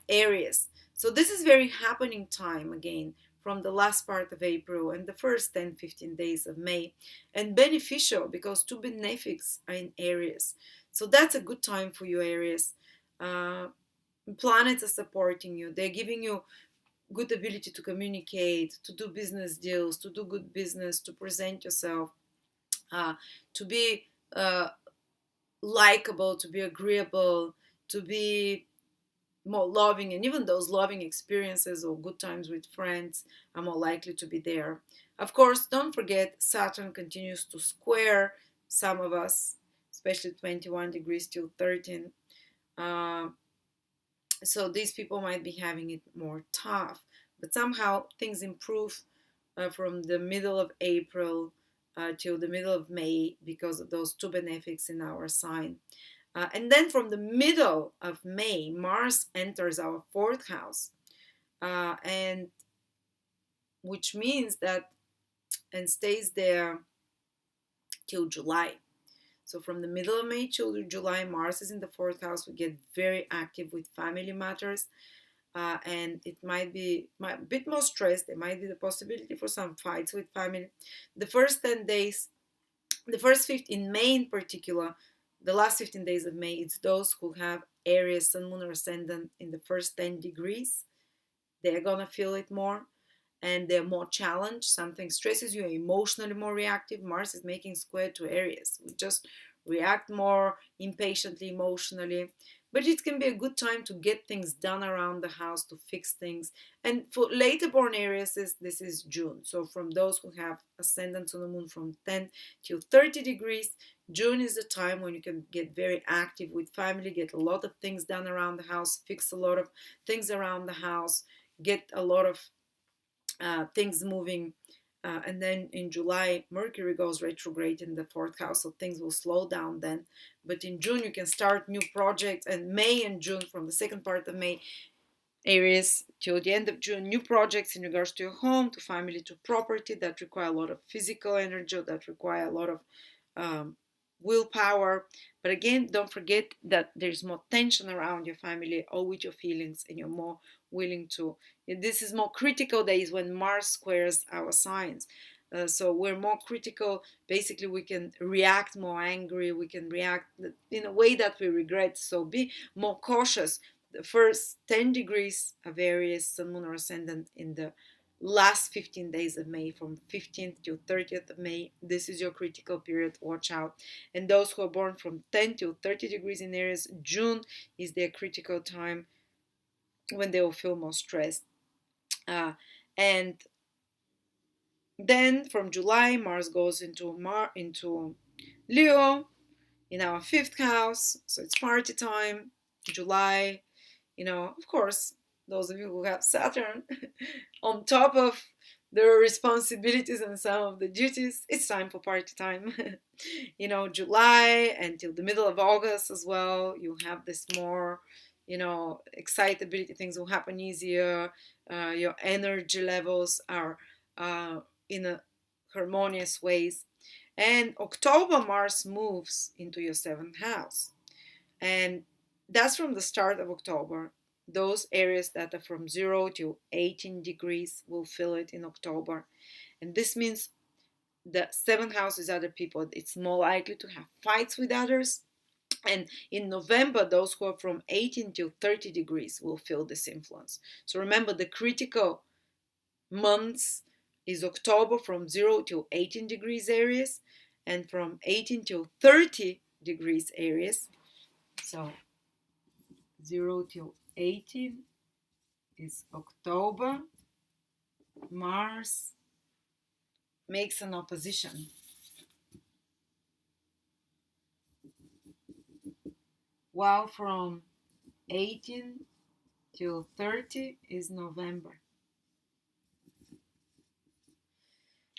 Aries. So this is very happening time again from the last part of April and the first 10-15 days of May, and beneficial because two benefics are in Aries. So that's a good time for you, Aries. Planets are supporting you. They're giving you good ability to communicate, to do business deals, to do good business, to present yourself, to be likable, to be agreeable, to be more loving, and even those loving experiences or good times with friends are more likely to be there. Of course, don't forget Saturn continues to square some of us, especially 21 degrees till 13. Uh, so these people might be having it more tough, but somehow things improve from the middle of April till the middle of May because of those two benefics in our sign. And then from the middle of May, Mars enters our fourth house, and which means that and stays there till July. So from the middle of May till July, Mars is in the fourth house. We get very active with family matters, and it might be a bit more stressed. There might be the possibility for some fights with family. The first 10 days, the first 15 in May in particular, the last 15 days of May, it's those who have Aries, Sun, Moon, or Ascendant in the first 10 degrees. They're gonna feel it more, and they're more challenged. Something stresses you, emotionally more reactive. Mars is making square to Aries. We just react more impatiently, emotionally. But it can be a good time to get things done around the house, to fix things. And for later born Aries, this is June. So from those who have ascendants on the moon from 10 to 30 degrees, June is the time when you can get very active with family, get a lot of things done around the house, fix a lot of things around the house, get a lot of things moving. And then in July, Mercury goes retrograde in the fourth house, so things will slow down then. But in June, you can start new projects, and May and June, from the second part of May, Aries, till the end of June, new projects in regards to your home, to family, to property that require a lot of physical energy, that require a lot of um, willpower. But again, don't forget that there's more tension around your family or with your feelings, and you're more willing to. This is more critical days when Mars squares our signs. So we're more critical. Basically, we can react more angry. We can react in a way that we regret. So be more cautious. The first 10 degrees of Aries, Sun, Moon, or Ascendant in the last 15 days of May, from 15th to 30th of May. This is your critical period. Watch out. And those who are born from 10 to 30 degrees in Aries, June is their critical time when they will feel more stressed. And then from July, Mars goes into Leo in our fifth house. So it's party time. July, of course, those of you who have Saturn on top of their responsibilities and some of the duties, it's time for party time. July until the middle of August as well, you have this more, excitability. Things will happen easier. Your energy levels are in a harmonious ways. And October, Mars moves into your seventh house. And that's from the start of October. Those areas that are from 0 to 18 degrees will feel it in October. And this means the seventh house is other people. It's more likely to have fights with others. And in November, those who are from 18 to 30 degrees will feel this influence. So remember, the critical months is October from 0 to 18 degrees Aries, and from 18 to 30 degrees Aries. So 0 till 18 is October. Mars makes an opposition. While from 18 till 30 is November.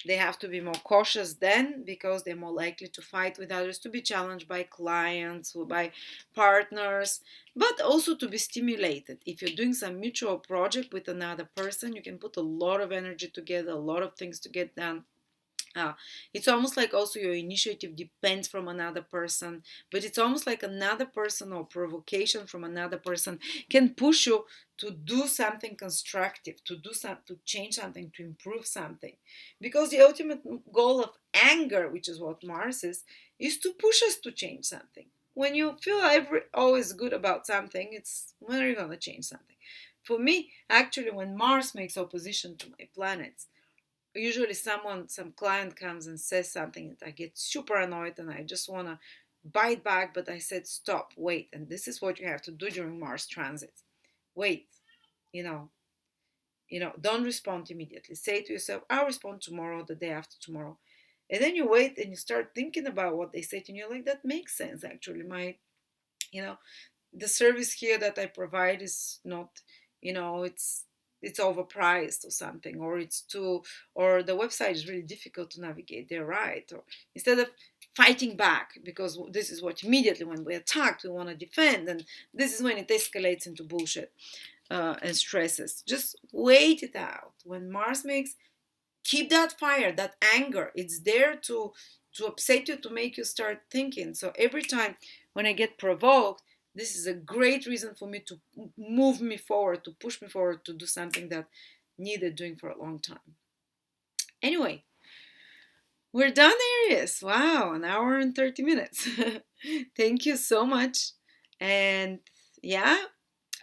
They have to be more cautious then, because they're more likely to fight with others, to be challenged by clients or by partners, but also to be stimulated. If you're doing some mutual project with another person, you can put a lot of energy together, a lot of things to get done. It's almost like also your initiative depends from another person, but it's almost like another person or provocation from another person can push you to do something constructive, to change something, to improve something. Because the ultimate goal of anger, which is what Mars is to push us to change something. When you feel always good about something, it's when are you going to change something? for me, actually, when Mars makes opposition to my planets, usually some client comes and says something and I get super annoyed and I just want to bite back, but I said, stop, wait. And this is what you have to do during Mars transits. Wait, you know, don't respond immediately. Say to yourself, I'll respond tomorrow, the day after tomorrow. And then you wait and you start thinking about what they said, and you're like, that makes sense actually. You know, the service here that I provide is not, it's overpriced or something, or it's too, or the website is really difficult to navigate. They're right. Or instead of fighting back, because this is what immediately when we're attacked, we want to defend, and this is when it escalates into bullshit and stresses. Just wait it out. When Mars makes, keep that fire, that anger. It's there to upset you, to make you start thinking. So every time when I get provoked, this is a great reason for me to move me forward, to push me forward, to do something that needed doing for a long time. Anyway, we're done, Aries. Wow, an hour and 30 minutes. Thank you so much. And yeah,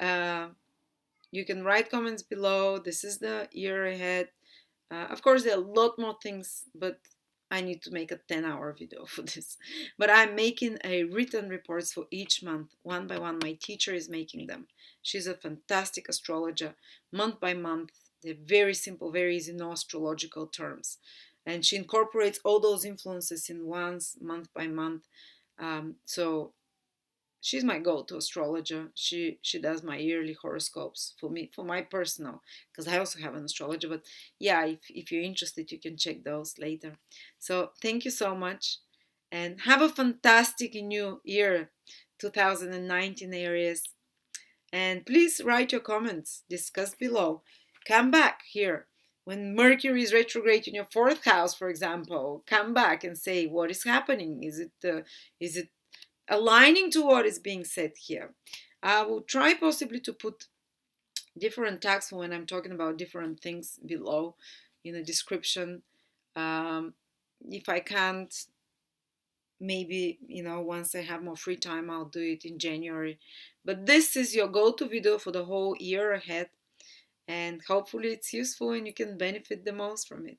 uh, you can write comments below. This is the year ahead. Of course, there are a lot more things, but I need to make a 10-hour video for this. But I'm making a written reports for each month, one by one. My teacher is making them. She's a fantastic astrologer, month by month. They're very simple, very easy, no astrological terms. And she incorporates all those influences in once, month by month. So she's my go-to astrologer. She does my yearly horoscopes for me, for my personal, because I also have an astrologer. But yeah, if you're interested, you can check those later. So thank you so much, and have a fantastic new year, 2019, Aries. And please write your comments, discuss below. Come back here when Mercury is retrograde in your fourth house, for example. Come back and say what is happening. Is it aligning to what is being said here? I will try possibly to put different tags when I'm talking about different things below in the description. If I can't, maybe, once I have more free time, I'll do it in January. But this is your go-to video for the whole year ahead. And hopefully it's useful and you can benefit the most from it.